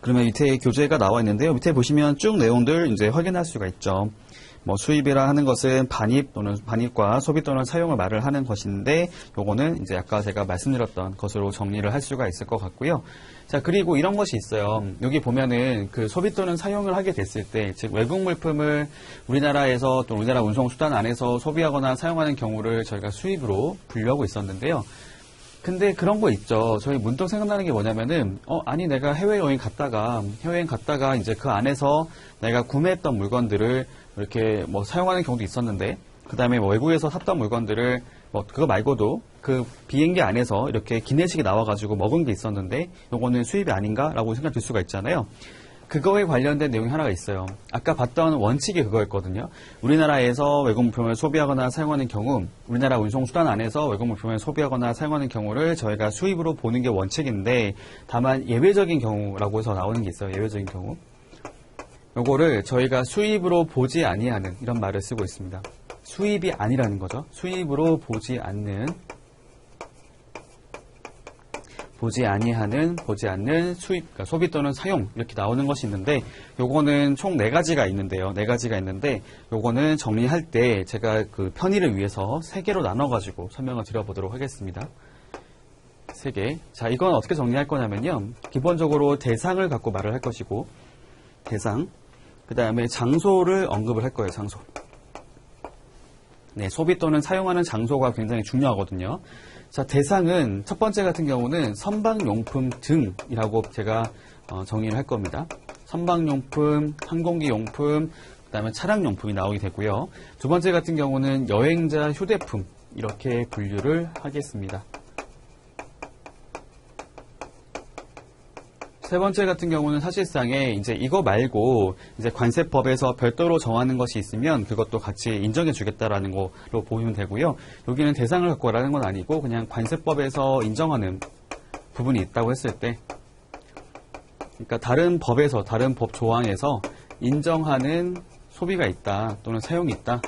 그러면 밑에 교재가 나와 있는데요. 밑에 보시면 쭉 내용들 이제 확인할 수가 있죠. 뭐 수입이라 하는 것은 반입 또는 반입과 소비 또는 사용을 말을 하는 것인데 요거는 이제 아까 제가 말씀드렸던 것으로 정리를 할 수가 있을 것 같고요. 자, 그리고 이런 것이 있어요. 여기 보면은 그 소비 또는 사용을 하게 됐을 때, 즉 외국 물품을 우리나라에서 또 우리나라 운송수단 안에서 소비하거나 사용하는 경우를 저희가 수입으로 분류하고 있었는데요. 근데 그런 거 있죠. 저희 문득 생각나는 게 뭐냐면은, 아니 내가 해외여행 갔다가 이제 그 안에서 내가 구매했던 물건들을 이렇게 뭐 사용하는 경우도 있었는데, 그 다음에 뭐 외국에서 샀던 물건들을 뭐 그거 말고도 그 비행기 안에서 이렇게 기내식이 나와가지고 먹은 게 있었는데, 요거는 수입이 아닌가라고 생각 들 수가 있잖아요. 그거에 관련된 내용이 하나가 있어요. 아까 봤던 원칙이 그거였거든요. 우리나라에서 외국 물품을 소비하거나 사용하는 경우, 우리나라 운송수단 안에서 외국 물품을 소비하거나 사용하는 경우를 저희가 수입으로 보는 게 원칙인데, 다만 예외적인 경우라고 해서 나오는 게 있어요. 예외적인 경우. 요거를 저희가 수입으로 보지 아니하는 이런 말을 쓰고 있습니다. 수입이 아니라는 거죠. 수입으로 보지 않는 보지 아니하는, 보지 않는, 수입, 그러니까 소비 또는 사용 이렇게 나오는 것이 있는데 요거는 총 4가지가 있는데요. 4가지가 있는데 요거는 정리할 때 제가 그 편의를 위해서 3개로 나눠가지고 설명을 드려보도록 하겠습니다. 3개. 자, 이건 어떻게 정리할 거냐면요. 기본적으로 대상을 갖고 말을 할 것이고 대상, 그 다음에 장소를 언급을 할 거예요. 장소. 네, 소비 또는 사용하는 장소가 굉장히 중요하거든요. 자, 대상은 첫 번째 같은 경우는 선박용품 등이라고 제가 정의를 할 겁니다. 선박용품, 항공기용품, 그 다음에 차량용품이 나오게 되고요. 두 번째 같은 경우는 여행자 휴대품 이렇게 분류를 하겠습니다. 세 번째 같은 경우는 사실상에 이제 이거 말고 이제 관세법에서 별도로 정하는 것이 있으면 그것도 같이 인정해 주겠다라는 거로 보시면 되고요. 여기는 대상을 갖고 라는 건 아니고 그냥 관세법에서 인정하는 부분이 있다고 했을 때, 그러니까 다른 법에서, 다른 법 조항에서 인정하는 소비가 있다 또는 사용이 있다.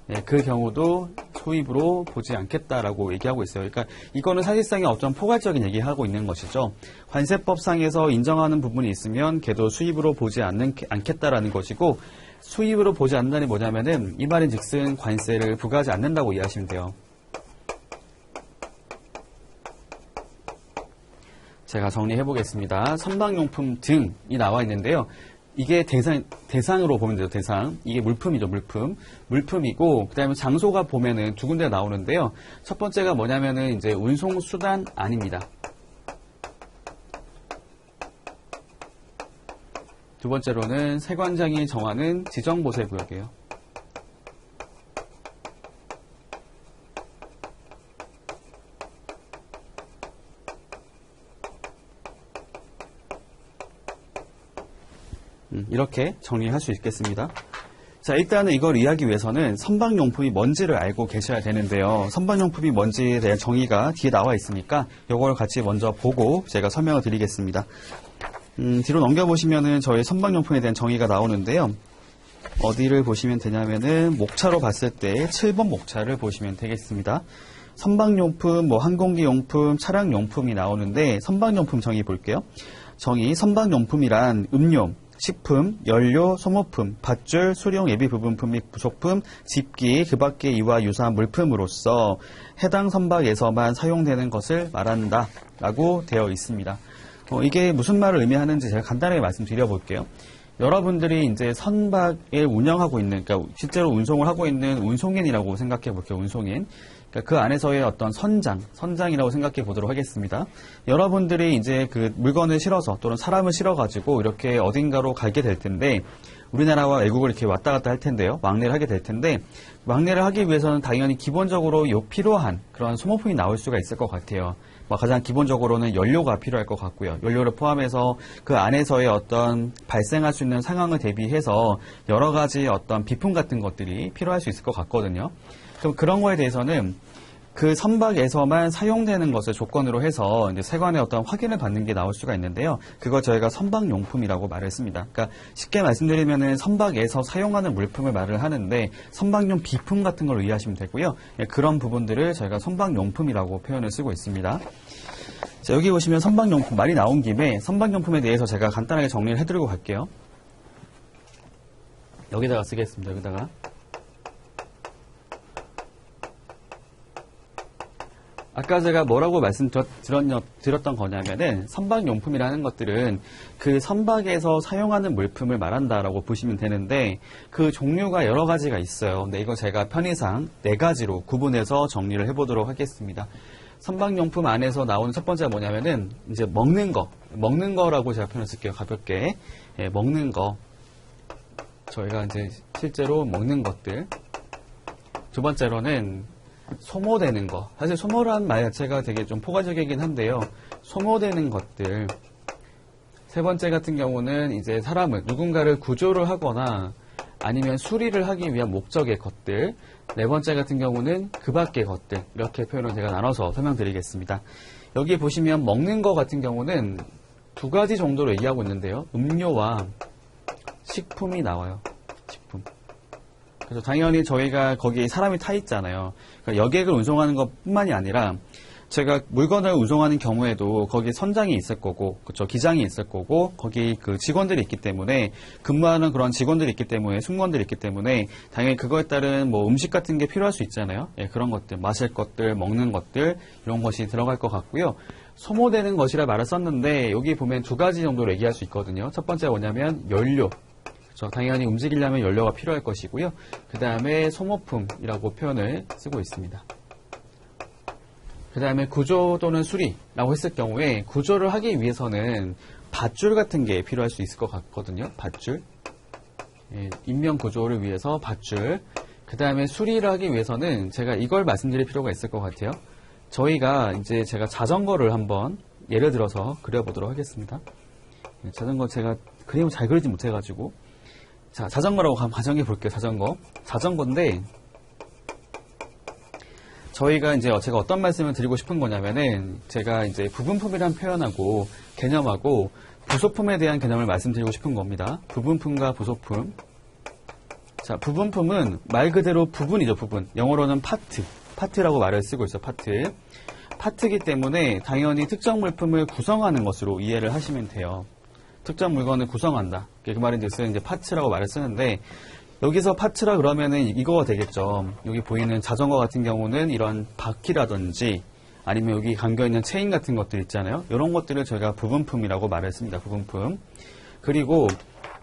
네, 그 경우도 소입으로 보지 않겠다라고 얘기하고 있어요. 그러니까 이거는 사실상의 어떤 포괄적인 얘기하고 있는 것이죠. 관세법상에서 인정하는 부분이 있으면 걔도 수입으로 보지 않겠다라는 것이고, 수입으로 보지 않는다는 뭐냐면은 이 말인 즉슨 관세를 부과하지 않는다고 이해하시면 돼요. 제가 정리해 보겠습니다. 선박용품 등이 나와 있는데요. 이게 대상으로 보면 돼요, 대상. 이게 물품이죠, 물품. 물품이고, 그 다음에 장소가 보면은 두 군데가 나오는데요. 첫 번째가 뭐냐면은 이제 운송수단 아닙니다. 두 번째로는 세관장이 정하는 지정보세구역이에요. 이렇게 정리할 수 있겠습니다. 자, 일단은 이걸 이해하기 위해서는 선박용품이 뭔지를 알고 계셔야 되는데요. 선박용품이 뭔지에 대한 정의가 뒤에 나와 있으니까 이걸 같이 먼저 보고 제가 설명을 드리겠습니다. 뒤로 넘겨보시면은 저희 선박용품에 대한 정의가 나오는데요. 어디를 보시면 되냐면은 목차로 봤을 때 7번 목차를 보시면 되겠습니다. 선박용품, 항공기용품, 차량용품이 나오는데 선박용품 정의 볼게요. 정의, 선박용품이란 음료, 식품, 연료, 소모품, 밧줄, 수령, 예비 부분품 및 부속품, 집기, 그 밖의 이와 유사한 물품으로서 해당 선박에서만 사용되는 것을 말한다 라고 되어 있습니다. 이게 무슨 말을 의미하는지 제가 간단하게 말씀드려 볼게요. 여러분들이 이제 선박을 운영하고 있는, 그러니까 실제로 운송을 하고 있는 운송인이라고 생각해 볼게요. 운송인. 그러니까 그 안에서의 어떤 선장이라고 생각해 보도록 하겠습니다. 여러분들이 이제 그 물건을 실어서 또는 사람을 실어가지고 이렇게 어딘가로 가게 될 텐데, 우리나라와 외국을 이렇게 왔다 갔다 할 텐데요. 왕래를 하게 될 텐데, 왕래를 하기 위해서는 당연히 기본적으로 필요한 그런 소모품이 나올 수가 있을 것 같아요. 가장 기본적으로는 연료가 필요할 것 같고요. 연료를 포함해서 그 안에서의 어떤 발생할 수 있는 상황을 대비해서 여러 가지 어떤 비품 같은 것들이 필요할 수 있을 것 같거든요. 그럼 그런 거에 대해서는 그 선박에서만 사용되는 것을 조건으로 해서 이제 세관의 어떤 확인을 받는 게 나올 수가 있는데요. 그거 저희가 선박용품이라고 말을 했습니다. 그러니까 쉽게 말씀드리면은 선박에서 사용하는 물품을 말을 하는데 선박용 비품 같은 걸 이해하시면 되고요. 그런 부분들을 저희가 선박용품이라고 표현을 쓰고 있습니다. 자, 여기 보시면 선박용품 말이 나온 김에 선박용품에 대해서 제가 간단하게 정리를 해드리고 갈게요. 여기다가 쓰겠습니다. 여기다가. 아까 제가 뭐라고 말씀드렸던 거냐면은 선박용품이라는 것들은 그 선박에서 사용하는 물품을 말한다라고 보시면 되는데 그 종류가 여러 가지가 있어요. 근데 이거 제가 편의상 4가지로 구분해서 정리를 해보도록 하겠습니다. 선박용품 안에서 나오는 첫 번째가 뭐냐면은 이제 먹는 거라고 제가 표현을 쓸게요. 가볍게. 예, 먹는 거. 저희가 이제 실제로 먹는 것들. 두 번째로는 소모되는 거. 사실 소모란 말 자체가 되게 좀 포괄적이긴 한데요. 소모되는 것들. 세 번째 같은 경우는 이제 누군가를 구조를 하거나 아니면 수리를 하기 위한 목적의 것들. 네 번째 같은 경우는 그 밖의 것들. 이렇게 표현을 제가 나눠서 설명드리겠습니다. 여기 보시면 먹는 거 같은 경우는 2가지 정도로 얘기하고 있는데요. 음료와 식품이 나와요. 식품. 그래서 당연히 저희가 거기에 사람이 타 있잖아요. 그러니까 여객을 운송하는 것 뿐만이 아니라 제가 물건을 운송하는 경우에도 거기에 선장이 있을 거고, 그쵸, 기장이 있을 거고, 거기 그 직원들이 있기 때문에, 근무하는 그런 직원들이 있기 때문에, 승무원들이 있기 때문에, 당연히 그거에 따른 뭐 음식 같은 게 필요할 수 있잖아요. 예, 그런 것들, 마실 것들, 먹는 것들, 이런 것이 들어갈 것 같고요. 소모되는 것이라 말을 썼는데, 여기 보면 두 가지 정도로 얘기할 수 있거든요. 첫 번째가 뭐냐면, 연료. 그렇죠. 당연히 움직이려면 연료가 필요할 것이고요. 그 다음에 소모품이라고 표현을 쓰고 있습니다. 그 다음에 구조 또는 수리라고 했을 경우에 구조를 하기 위해서는 밧줄 같은 게 필요할 수 있을 것 같거든요. 밧줄. 예, 인명 구조를 위해서 밧줄. 그 다음에 수리를 하기 위해서는 제가 이걸 말씀드릴 필요가 있을 것 같아요. 저희가 이제 제가 자전거를 한번 예를 들어서 그려보도록 하겠습니다. 자전거 제가 그림을 잘 그리지 못해가지고. 자, 자전거라고 가정해 볼게요. 자전거인데, 저희가 이제 제가 어떤 말씀을 드리고 싶은 거냐면은, 제가 이제 부분품이란 표현하고, 개념하고, 부속품에 대한 개념을 말씀드리고 싶은 겁니다. 부분품과 부속품. 자, 부분품은 말 그대로 부분이죠, 부분. 영어로는 파트. 파트라고 말을 쓰고 있어요, 파트. 파트이기 때문에 당연히 특정 물품을 구성하는 것으로 이해를 하시면 돼요. 특정 물건을 구성한다. 그 말인즉슨 이제 파츠라고 말을 쓰는데, 여기서 파츠라 그러면은 이거가 되겠죠. 여기 보이는 자전거 같은 경우는 이런 바퀴라든지 아니면 여기 감겨있는 체인 같은 것들 있잖아요. 이런 것들을 저희가 부분품이라고 말을 씁니다. 부분품. 그리고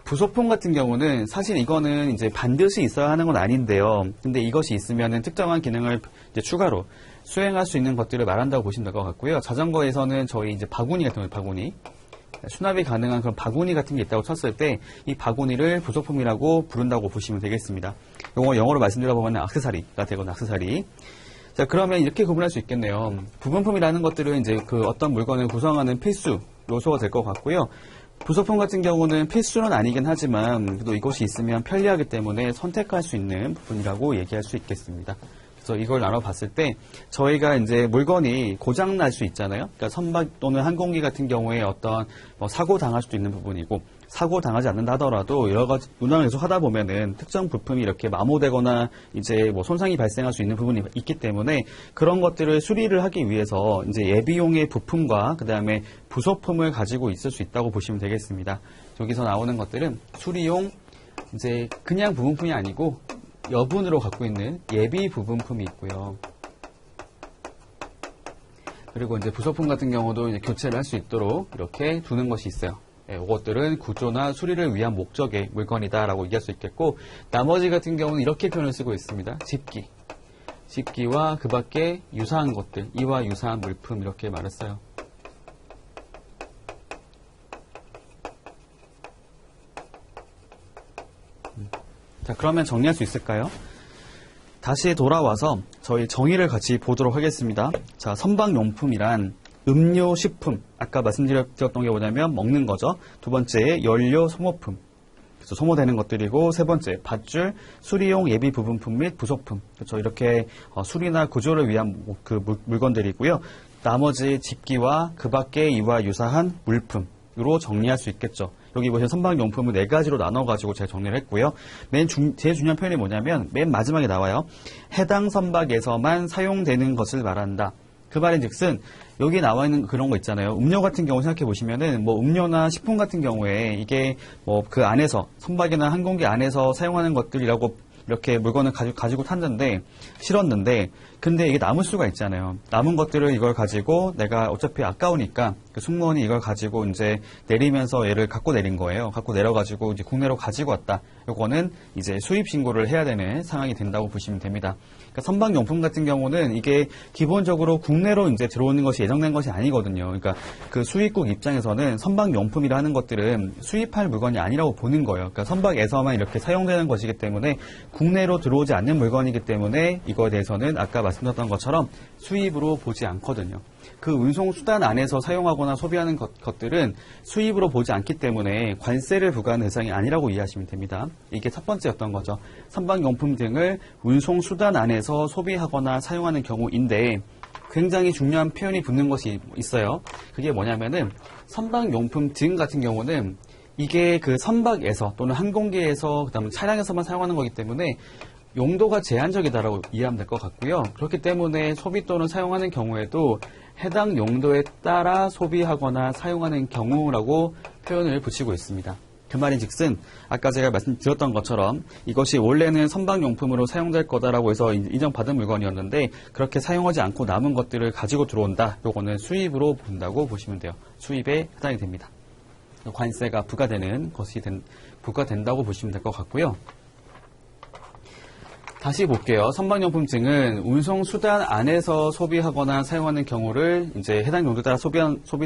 부속품 같은 경우는 사실 이거는 이제 반드시 있어야 하는 건 아닌데요. 근데 이것이 있으면은 특정한 기능을 이제 추가로 수행할 수 있는 것들을 말한다고 보시면 될 것 같고요. 자전거에서는 저희 이제 바구니 같은 거, 바구니. 수납이 가능한 그런 바구니 같은 게 있다고 쳤을 때 이 바구니를 부속품이라고 부른다고 보시면 되겠습니다. 이거 영어로 말씀드려보면 액세서리가 되거나 액세서리. 자, 그러면 이렇게 구분할 수 있겠네요. 부분품이라는 것들은 이제 그 어떤 물건을 구성하는 필수 요소가 될 것 같고요. 부속품 같은 경우는 필수는 아니긴 하지만 그래도 이것이 있으면 편리하기 때문에 선택할 수 있는 부분이라고 얘기할 수 있겠습니다. 그래서 이걸 나눠봤을 때 저희가 이제 물건이 고장 날 수 있잖아요. 그러니까 선박 또는 항공기 같은 경우에 어떤 사고 당할 수도 있는 부분이고 사고 당하지 않는다 하더라도 여러 가지 운항을 계속 하다 보면은 특정 부품이 이렇게 마모되거나 이제 손상이 발생할 수 있는 부분이 있기 때문에 그런 것들을 수리를 하기 위해서 이제 예비용의 부품과 그 다음에 부속품을 가지고 있을 수 있다고 보시면 되겠습니다. 여기서 나오는 것들은 수리용 이제 그냥 부분품이 아니고 여분으로 갖고 있는 예비 부분품이 있고요. 그리고 이제 부속품 같은 경우도 이제 교체를 할 수 있도록 이렇게 두는 것이 있어요. 예, 이것들은 구조나 수리를 위한 목적의 물건이다라고 얘기할 수 있겠고, 나머지 같은 경우는 이렇게 표현을 쓰고 있습니다. 집기. 집기와 그 밖에 유사한 것들, 이와 유사한 물품 이렇게 말을 써요. 자, 그러면 정리할 수 있을까요? 다시 돌아와서 저희 정의를 같이 보도록 하겠습니다. 자, 선박용품이란 음료, 식품. 아까 말씀드렸던 게 뭐냐면 먹는 거죠. 두 번째, 연료, 소모품. 그래서 소모되는 것들이고, 세 번째, 밧줄, 수리용 예비 부분품 및 부속품. 그렇죠. 이렇게 수리나 구조를 위한 그 물건들이고요. 나머지 집기와 그 밖에 이와 유사한 물품으로 정리할 수 있겠죠. 여기 보시면 선박용품을 4가지로 나눠가지고 제가 정리를 했고요. 제일 중요한 표현이 뭐냐면 맨 마지막에 나와요. 해당 선박에서만 사용되는 것을 말한다. 그 말인즉슨 여기 나와 있는 그런 거 있잖아요. 음료 같은 경우 생각해 보시면은 뭐 음료나 식품 같은 경우에 이게 뭐 그 안에서 선박이나 항공기 안에서 사용하는 것들이라고 이렇게 물건을 가지고 탔는데 실었는데 근데 이게 남을 수가 있잖아요. 남은 것들을 이걸 가지고 내가 어차피 아까우니까 그 승무원이 이걸 가지고 이제 내리면서 얘를 갖고 내린 거예요. 갖고 내려가지고 이제 국내로 가지고 왔다. 요거는 이제 수입 신고를 해야 되는 상황이 된다고 보시면 됩니다. 그러니까 선박용품 같은 경우는 이게 기본적으로 국내로 이제 들어오는 것이 예정된 것이 아니거든요. 그러니까 그 수입국 입장에서는 선박용품이라는 것들은 수입할 물건이 아니라고 보는 거예요. 그러니까 선박에서만 이렇게 사용되는 것이기 때문에 국내로 들어오지 않는 물건이기 때문에 이거에 대해서는 아까 말씀드렸던 것처럼 수입으로 보지 않거든요. 그 운송수단 안에서 사용하거나 소비하는 것들은 수입으로 보지 않기 때문에 관세를 부과하는 대상이 아니라고 이해하시면 됩니다. 이게 첫 번째였던 거죠. 선박용품 등을 운송수단 안에서 소비하거나 사용하는 경우인데 굉장히 중요한 표현이 붙는 것이 있어요. 그게 뭐냐면은 선박용품 등 같은 경우는 이게 그 선박에서 또는 항공기에서 그다음에 차량에서만 사용하는 거기 때문에 용도가 제한적이다라고 이해하면 될 것 같고요. 그렇기 때문에 소비 또는 사용하는 경우에도 해당 용도에 따라 소비하거나 사용하는 경우라고 표현을 붙이고 있습니다. 그 말인즉슨 아까 제가 말씀드렸던 것처럼 이것이 원래는 선박용품으로 사용될 거다라고 해서 인정받은 물건이었는데 그렇게 사용하지 않고 남은 것들을 가지고 들어온다. 요거는 수입으로 본다고 보시면 돼요. 수입에 해당이 됩니다. 관세가 부과되는 것이 부과된다고 보시면 될 것 같고요. 다시 볼게요. 선박용품증은 운송수단 안에서 소비하거나 사용하는 경우를 이제 해당 용도에 따라 소비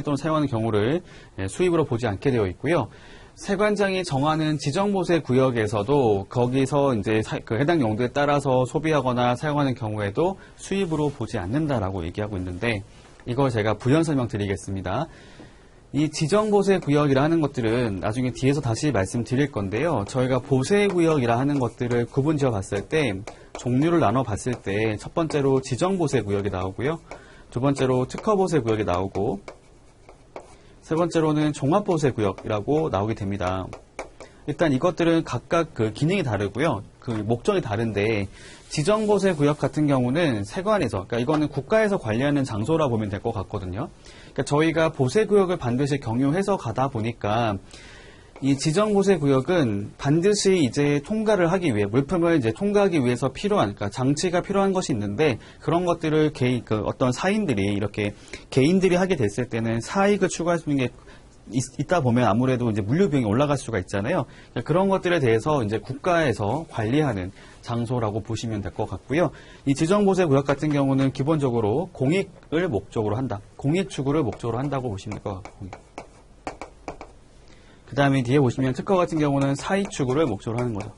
또는 사용하는 경우를 수입으로 보지 않게 되어 있고요. 세관장이 정하는 지정보세 구역에서도 거기서 이제 그 해당 용도에 따라서 소비하거나 사용하는 경우에도 수입으로 보지 않는다라고 얘기하고 있는데 이걸 제가 부연 설명드리겠습니다. 이 지정보세 구역이라 하는 것들은 나중에 뒤에서 다시 말씀드릴 건데요. 저희가 보세 구역이라 하는 것들을 구분 지어 봤을 때 종류를 나눠 봤을 때 첫 번째로 지정보세 구역이 나오고요. 두 번째로 특허보세 구역이 나오고 세 번째로는 종합보세 구역이라고 나오게 됩니다. 일단 이것들은 각각 그 기능이 다르고요. 그 목적이 다른데 지정보세 구역 같은 경우는 세관에서, 그러니까 이거는 국가에서 관리하는 장소라 보면 될 것 같거든요. 그러니까 저희가 보세 구역을 반드시 경유해서 가다 보니까 이 지정보세 구역은 반드시 이제 통과를 하기 위해 물품을 이제 통과하기 위해서 필요한, 그러니까 장치가 필요한 것이 있는데 그런 것들을 어떤 사인들이 이렇게 개인들이 하게 됐을 때는 사익을 추구할 수 있는 게 있다 보면 아무래도 이제 물류 비용이 올라갈 수가 있잖아요. 그러니까 그런 것들에 대해서 이제 국가에서 관리하는 장소라고 보시면 될 것 같고요. 이 지정보세 구역 같은 경우는 기본적으로 공익을 목적으로 한다. 공익 추구를 목적으로 한다고 보시면 될 것 같고. 그 다음에 뒤에 보시면 특허 같은 경우는 사익 추구를 목적으로 하는 거죠.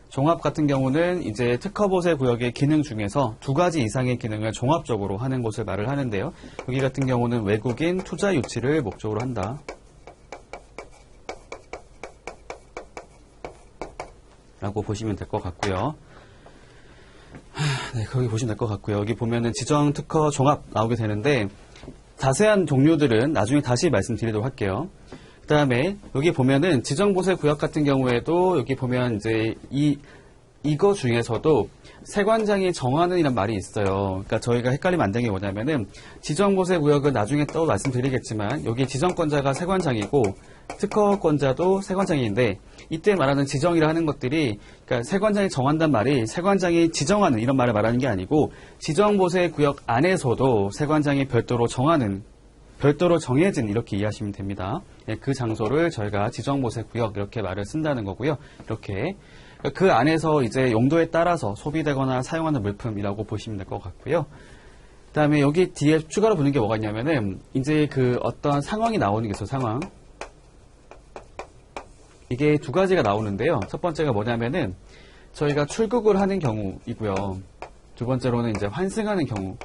종합 같은 경우는 이제 특허보세 구역의 기능 중에서 두 가지 이상의 기능을 종합적으로 하는 것을 말을 하는데요. 여기 같은 경우는 외국인 투자 유치를 목적으로 한다. 라고 보시면 될 것 같고요. 네, 거기 보시면 될 것 같고요. 여기 보면은 지정, 특허, 종합 나오게 되는데 자세한 종류들은 나중에 다시 말씀드리도록 할게요. 그 다음에 여기 보면은 지정보세 구역 같은 경우에도 여기 보면 이제 이거 중에서도 세관장이 정하는 이란 말이 있어요. 그러니까 저희가 헷갈리면 안 되는 게 뭐냐면은 지정보세 구역은 나중에 또 말씀드리겠지만 여기 지정권자가 세관장이고 특허권자도 세관장인데 이때 말하는 지정이라 하는 것들이 그러니까 세관장이 정한단 말이 세관장이 지정하는 이런 말을 말하는 게 아니고 지정보세 구역 안에서도 세관장이 별도로 정해진 이렇게 이해하시면 됩니다. 그 장소를 저희가 지정보세 구역 이렇게 말을 쓴다는 거고요. 이렇게 그 안에서 이제 용도에 따라서 소비되거나 사용하는 물품이라고 보시면 될 것 같고요. 그 다음에 여기 뒤에 추가로 보는 게 뭐가 있냐면은 이제 그 어떤 상황이 나오는 게 있어요. 상황. 이게 두 가지가 나오는데요. 첫 번째가 뭐냐면은 저희가 출국을 하는 경우이고요. 두 번째로는 이제 환승하는 경우.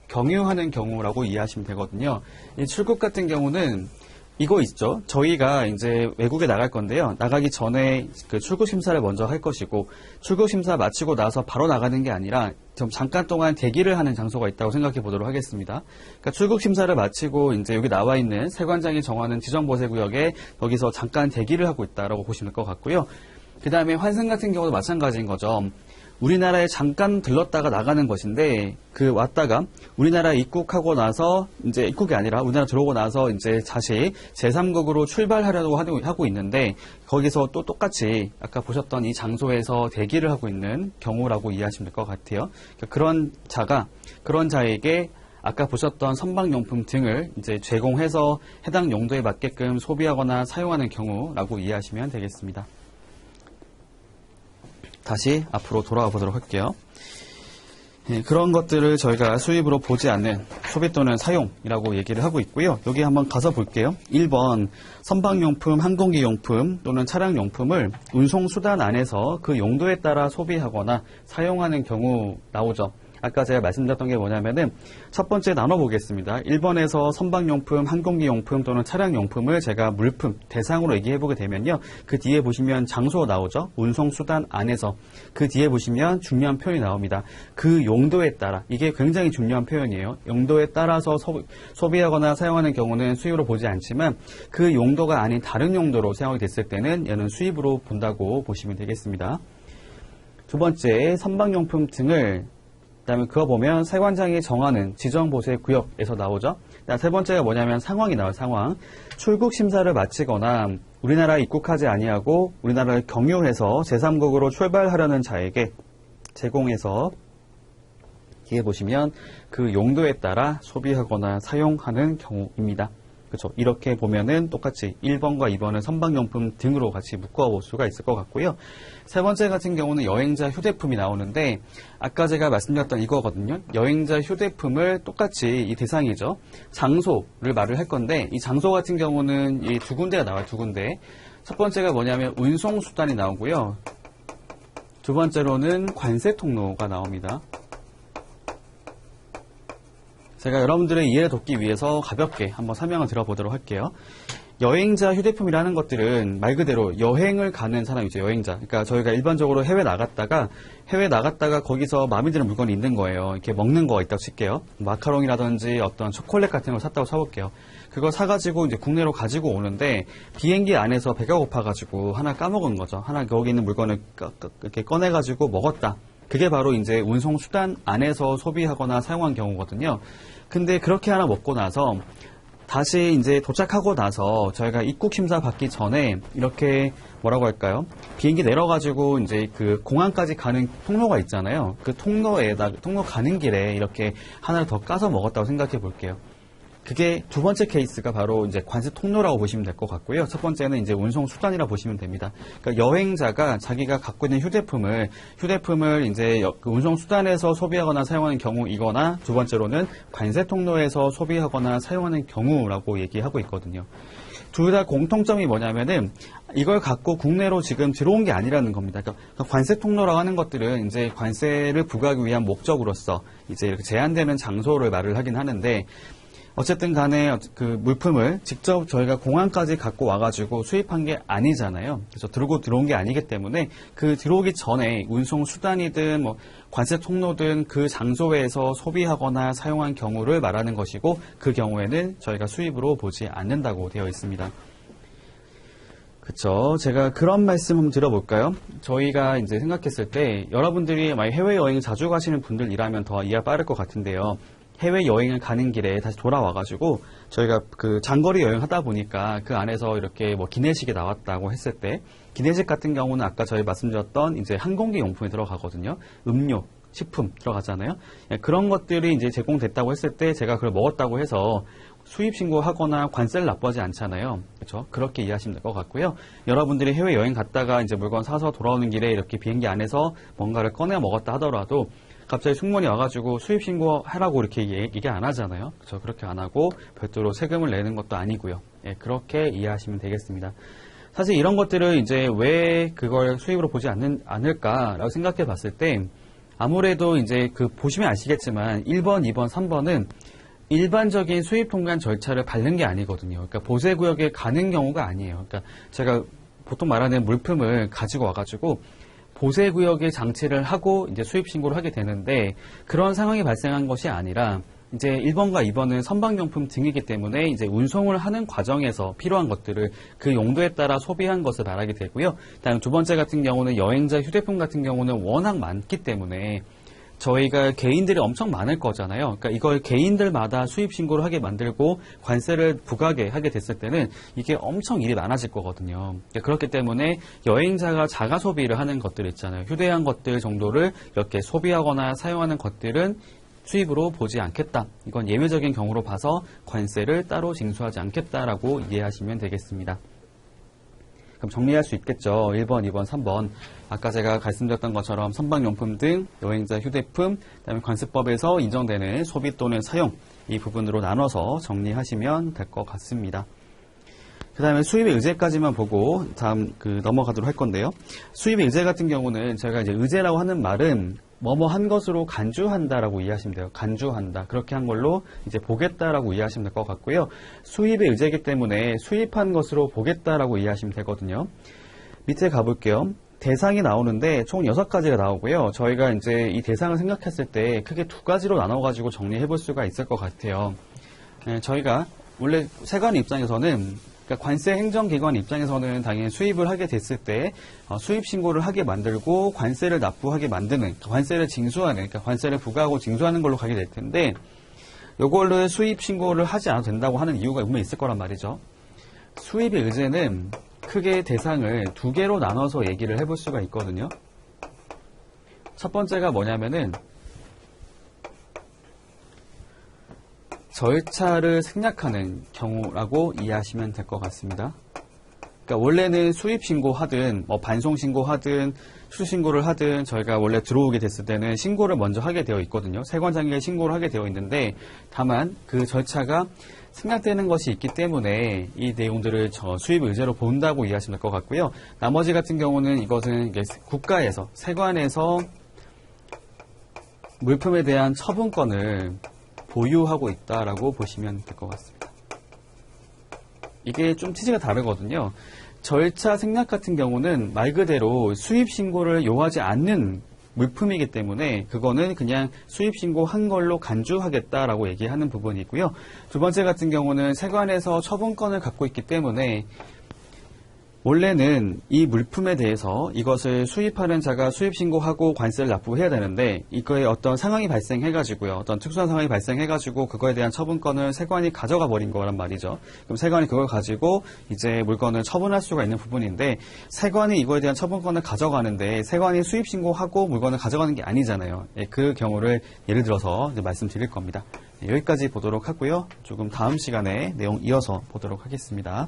경유하는 경우라고 이해하시면 되거든요. 이 출국 같은 경우는 이거 있죠. 저희가 이제 외국에 나갈 건데요. 나가기 전에 그 출국 심사를 먼저 할 것이고 출국 심사 마치고 나서 바로 나가는 게 아니라 좀 잠깐 동안 대기를 하는 장소가 있다고 생각해 보도록 하겠습니다. 그러니까 출국 심사를 마치고 이제 여기 나와 있는 세관장이 정하는 지정보세 구역에 여기서 잠깐 대기를 하고 있다라고 보시면 될 것 같고요. 그 다음에 환승 같은 경우도 마찬가지인 거죠. 우리나라에 잠깐 들렀다가 나가는 것인데 그 왔다가 우리나라에 입국하고 나서 이제 입국이 아니라 우리나라 들어오고 나서 이제 다시 제3국으로 출발하려고 하고 있는데 거기서 또 똑같이 아까 보셨던 이 장소에서 대기를 하고 있는 경우라고 이해하시면 될 것 같아요. 그러니까 그런 자에게 아까 보셨던 선박용품 등을 이제 제공해서 해당 용도에 맞게끔 소비하거나 사용하는 경우라고 이해하시면 되겠습니다. 다시 앞으로 돌아가 보도록 할게요. 그런 것들을 저희가 수입으로 보지 않는 소비 또는 사용이라고 얘기를 하고 있고요. 여기 한번 가서 볼게요. 1번 선박용품, 항공기용품 또는 차량용품을 운송수단 안에서 그 용도에 따라 소비하거나 사용하는 경우 나오죠. 아까 제가 말씀드렸던 게 뭐냐면은 첫 번째 나눠보겠습니다. 1번에서 선박용품, 항공기용품 또는 차량용품을 제가 물품, 대상으로 얘기해보게 되면요. 그 뒤에 보시면 장소 나오죠. 운송수단 안에서. 그 뒤에 보시면 중요한 표현이 나옵니다. 그 용도에 따라. 이게 굉장히 중요한 표현이에요. 용도에 따라서 소비하거나 사용하는 경우는 수입으로 보지 않지만 그 용도가 아닌 다른 용도로 사용이 됐을 때는 얘는 수입으로 본다고 보시면 되겠습니다. 두 번째, 선박용품 등을, 그 다음에 그거 보면 세관장이 정하는 지정보세구역에서 나오죠. 세 번째가 뭐냐면 상황이 나와요. 상황. 출국 심사를 마치거나 우리나라에 입국하지 아니하고 우리나라를 경유해서 제3국으로 출발하려는 자에게 제공해서 뒤에 보시면 그 용도에 따라 소비하거나 사용하는 경우입니다. 그렇죠. 이렇게 보면은 똑같이 1번과 2번은 선박용품 등으로 같이 묶어볼 수가 있을 것 같고요. 세 번째 같은 경우는 여행자 휴대품이 나오는데 아까 제가 말씀드렸던 이거거든요. 여행자 휴대품을 똑같이 이 대상이죠. 장소를 말을 할 건데 이 장소 같은 경우는 이 두 군데가 나와요. 두 군데. 첫 번째가 뭐냐면 운송수단이 나오고요. 두 번째로는 관세 통로가 나옵니다. 제가 여러분들의 이해를 돕기 위해서 가볍게 한번 설명을 드려보도록 할게요. 여행자 휴대품이라는 것들은 말 그대로 여행을 가는 사람이죠. 여행자. 그러니까 저희가 일반적으로 해외 나갔다가 거기서 마음에 드는 물건이 있는 거예요. 이렇게 먹는 거가 있다고 칠게요. 마카롱이라든지 어떤 초콜릿 같은 걸 샀다고 쳐볼게요. 그거 사가지고 이제 국내로 가지고 오는데 비행기 안에서 배가 고파가지고 하나 까먹은 거죠. 하나 거기 있는 물건을 이렇게 꺼내가지고 먹었다. 그게 바로 이제 운송수단 안에서 소비하거나 사용한 경우거든요. 근데 그렇게 하나 먹고 나서 다시 이제 도착하고 나서 저희가 입국 심사 받기 전에 이렇게 뭐라고 할까요? 비행기 내려가지고 이제 그 공항까지 가는 통로가 있잖아요. 그 통로 가는 길에 이렇게 하나를 더 까서 먹었다고 생각해 볼게요. 그게 두 번째 케이스가 바로 이제 관세 통로라고 보시면 될 것 같고요. 첫 번째는 이제 운송 수단이라고 보시면 됩니다. 그러니까 여행자가 자기가 갖고 있는 휴대품을 이제 그 운송 수단에서 소비하거나 사용하는 경우이거나 두 번째로는 관세 통로에서 소비하거나 사용하는 경우라고 얘기하고 있거든요. 둘 다 공통점이 뭐냐면은 이걸 갖고 국내로 지금 들어온 게 아니라는 겁니다. 그러니까 관세 통로라고 하는 것들은 이제 관세를 부과하기 위한 목적으로서 이제 이렇게 제한되는 장소를 말을 하긴 하는데 어쨌든 간에 그 물품을 직접 저희가 공항까지 갖고 와가지고 수입한 게 아니잖아요. 그래서 들고 들어온 게 아니기 때문에 그 들어오기 전에 운송 수단이든 뭐 관세 통로든 그 장소에서 소비하거나 사용한 경우를 말하는 것이고 그 경우에는 저희가 수입으로 보지 않는다고 되어 있습니다. 그쵸. 제가 그런 말씀 한번 드려볼까요? 저희가 이제 생각했을 때 여러분들이 만약 해외여행 자주 가시는 분들이라면 더 이해가 빠를 것 같은데요. 해외여행을 가는 길에 다시 돌아와가지고 저희가 그 장거리 여행 하다 보니까 그 안에서 이렇게 뭐 기내식이 나왔다고 했을 때 기내식 같은 경우는 아까 저희 말씀드렸던 이제 항공기 용품에 들어가거든요. 음료, 식품 들어가잖아요. 그런 것들이 이제 제공됐다고 했을 때 제가 그걸 먹었다고 해서 수입 신고하거나 관세를 납부하지 않잖아요. 그렇죠? 그렇게 이해하시면 될 것 같고요. 여러분들이 해외여행 갔다가 이제 물건 사서 돌아오는 길에 이렇게 비행기 안에서 뭔가를 꺼내 먹었다 하더라도 갑자기 승무원이 와가지고 수입 신고하라고 이렇게 얘기 안 하잖아요. 그렇죠? 그렇게 안 하고 별도로 세금을 내는 것도 아니고요. 예, 그렇게 이해하시면 되겠습니다. 사실 이런 것들을 이제 왜 그걸 수입으로 보지 않을까라고 생각해 봤을 때 아무래도 이제 그 보시면 아시겠지만 1번, 2번, 3번은 일반적인 수입 통관 절차를 밟는 게 아니거든요. 그러니까 보세구역에 가는 경우가 아니에요. 그러니까 제가 보통 말하는 물품을 가지고 와가지고 보세구역에 장치를 하고 이제 수입 신고를 하게 되는데 그런 상황이 발생한 것이 아니라 이제 1번과 2번은 선박용품 등이기 때문에 이제 운송을 하는 과정에서 필요한 것들을 그 용도에 따라 소비한 것을 말하게 되고요. 다음 두 번째 같은 경우는 여행자 휴대폰 같은 경우는 워낙 많기 때문에 저희가 개인들이 엄청 많을 거잖아요. 그러니까 이걸 개인들마다 수입 신고를 하게 만들고 관세를 부과하게 하게 됐을 때는 이게 엄청 일이 많아질 거거든요. 그렇기 때문에 여행자가 자가 소비를 하는 것들 있잖아요. 휴대한 것들 정도를 이렇게 소비하거나 사용하는 것들은 수입으로 보지 않겠다. 이건 예외적인 경우로 봐서 관세를 따로 징수하지 않겠다라고 이해하시면 되겠습니다. 그럼 정리할 수 있겠죠. 1번, 2번, 3번. 아까 제가 말씀드렸던 것처럼 선박용품 등 여행자 휴대품, 그다음에 관세법에서 인정되는 소비 또는 사용 이 부분으로 나눠서 정리하시면 될 것 같습니다. 그 다음에 수입의 의제까지만 보고 다음 넘어가도록 할 건데요. 수입의 의제 같은 경우는 제가 이제 의제라고 하는 말은 뭐뭐 한 것으로 간주한다라고 이해하시면 돼요. 간주한다. 그렇게 한 걸로 이제 보겠다라고 이해하시면 될 것 같고요. 수입의 의제이기 때문에 수입한 것으로 보겠다라고 이해하시면 되거든요. 밑에 가볼게요. 대상이 나오는데 총 6가지가 나오고요. 저희가 이제 이 대상을 생각했을 때 크게 2가지로 나눠가지고 정리해 볼 수가 있을 것 같아요. 저희가 원래 세관 입장에서는 그러니까 관세 행정기관 입장에서는 당연히 수입을 하게 됐을 때 수입 신고를 하게 만들고 관세를 납부하게 만드는, 관세를 징수하는, 그러니까 관세를 부과하고 징수하는 걸로 가게 될 텐데, 요걸로 수입 신고를 하지 않아도 된다고 하는 이유가 분명히 있을 거란 말이죠. 수입의 의제는 크게 대상을 두 개로 나눠서 얘기를 해볼 수가 있거든요. 첫 번째가 뭐냐면은 절차를 생략하는 경우라고 이해하시면 될 것 같습니다. 그러니까 원래는 수입 신고하든 반송 신고하든 수수 신고를 하든 저희가 원래 들어오게 됐을 때는 신고를 먼저 하게 되어 있거든요. 세관장에 신고를 하게 되어 있는데, 다만 그 절차가 생략되는 것이 있기 때문에 이 내용들을 수입 의제로 본다고 이해하시면 될 것 같고요. 나머지 같은 경우는 이것은 국가에서, 세관에서 물품에 대한 처분권을 보유하고 있다라고 보시면 될 것 같습니다. 이게 좀 취지가 다르거든요. 절차 생략 같은 경우는 말 그대로 수입 신고를 요하지 않는 물품이기 때문에 그거는 그냥 수입 신고한 걸로 간주하겠다라고 얘기하는 부분이 있고요. 두 번째 같은 경우는 세관에서 처분권을 갖고 있기 때문에 원래는 이 물품에 대해서 이것을 수입하는 자가 수입 신고하고 관세를 납부해야 되는데, 이거에 어떤 상황이 발생해가지고요, 어떤 특수한 상황이 발생해가지고 그거에 대한 처분권을 세관이 가져가 버린 거란 말이죠. 그럼 세관이 그걸 가지고 이제 물건을 처분할 수가 있는 부분인데, 세관이 이거에 대한 처분권을 가져가는데 세관이 수입 신고하고 물건을 가져가는 게 아니잖아요. 그 경우를 예를 들어서 이제 말씀드릴 겁니다. 여기까지 보도록 하고요. 조금 다음 시간에 내용 이어서 보도록 하겠습니다.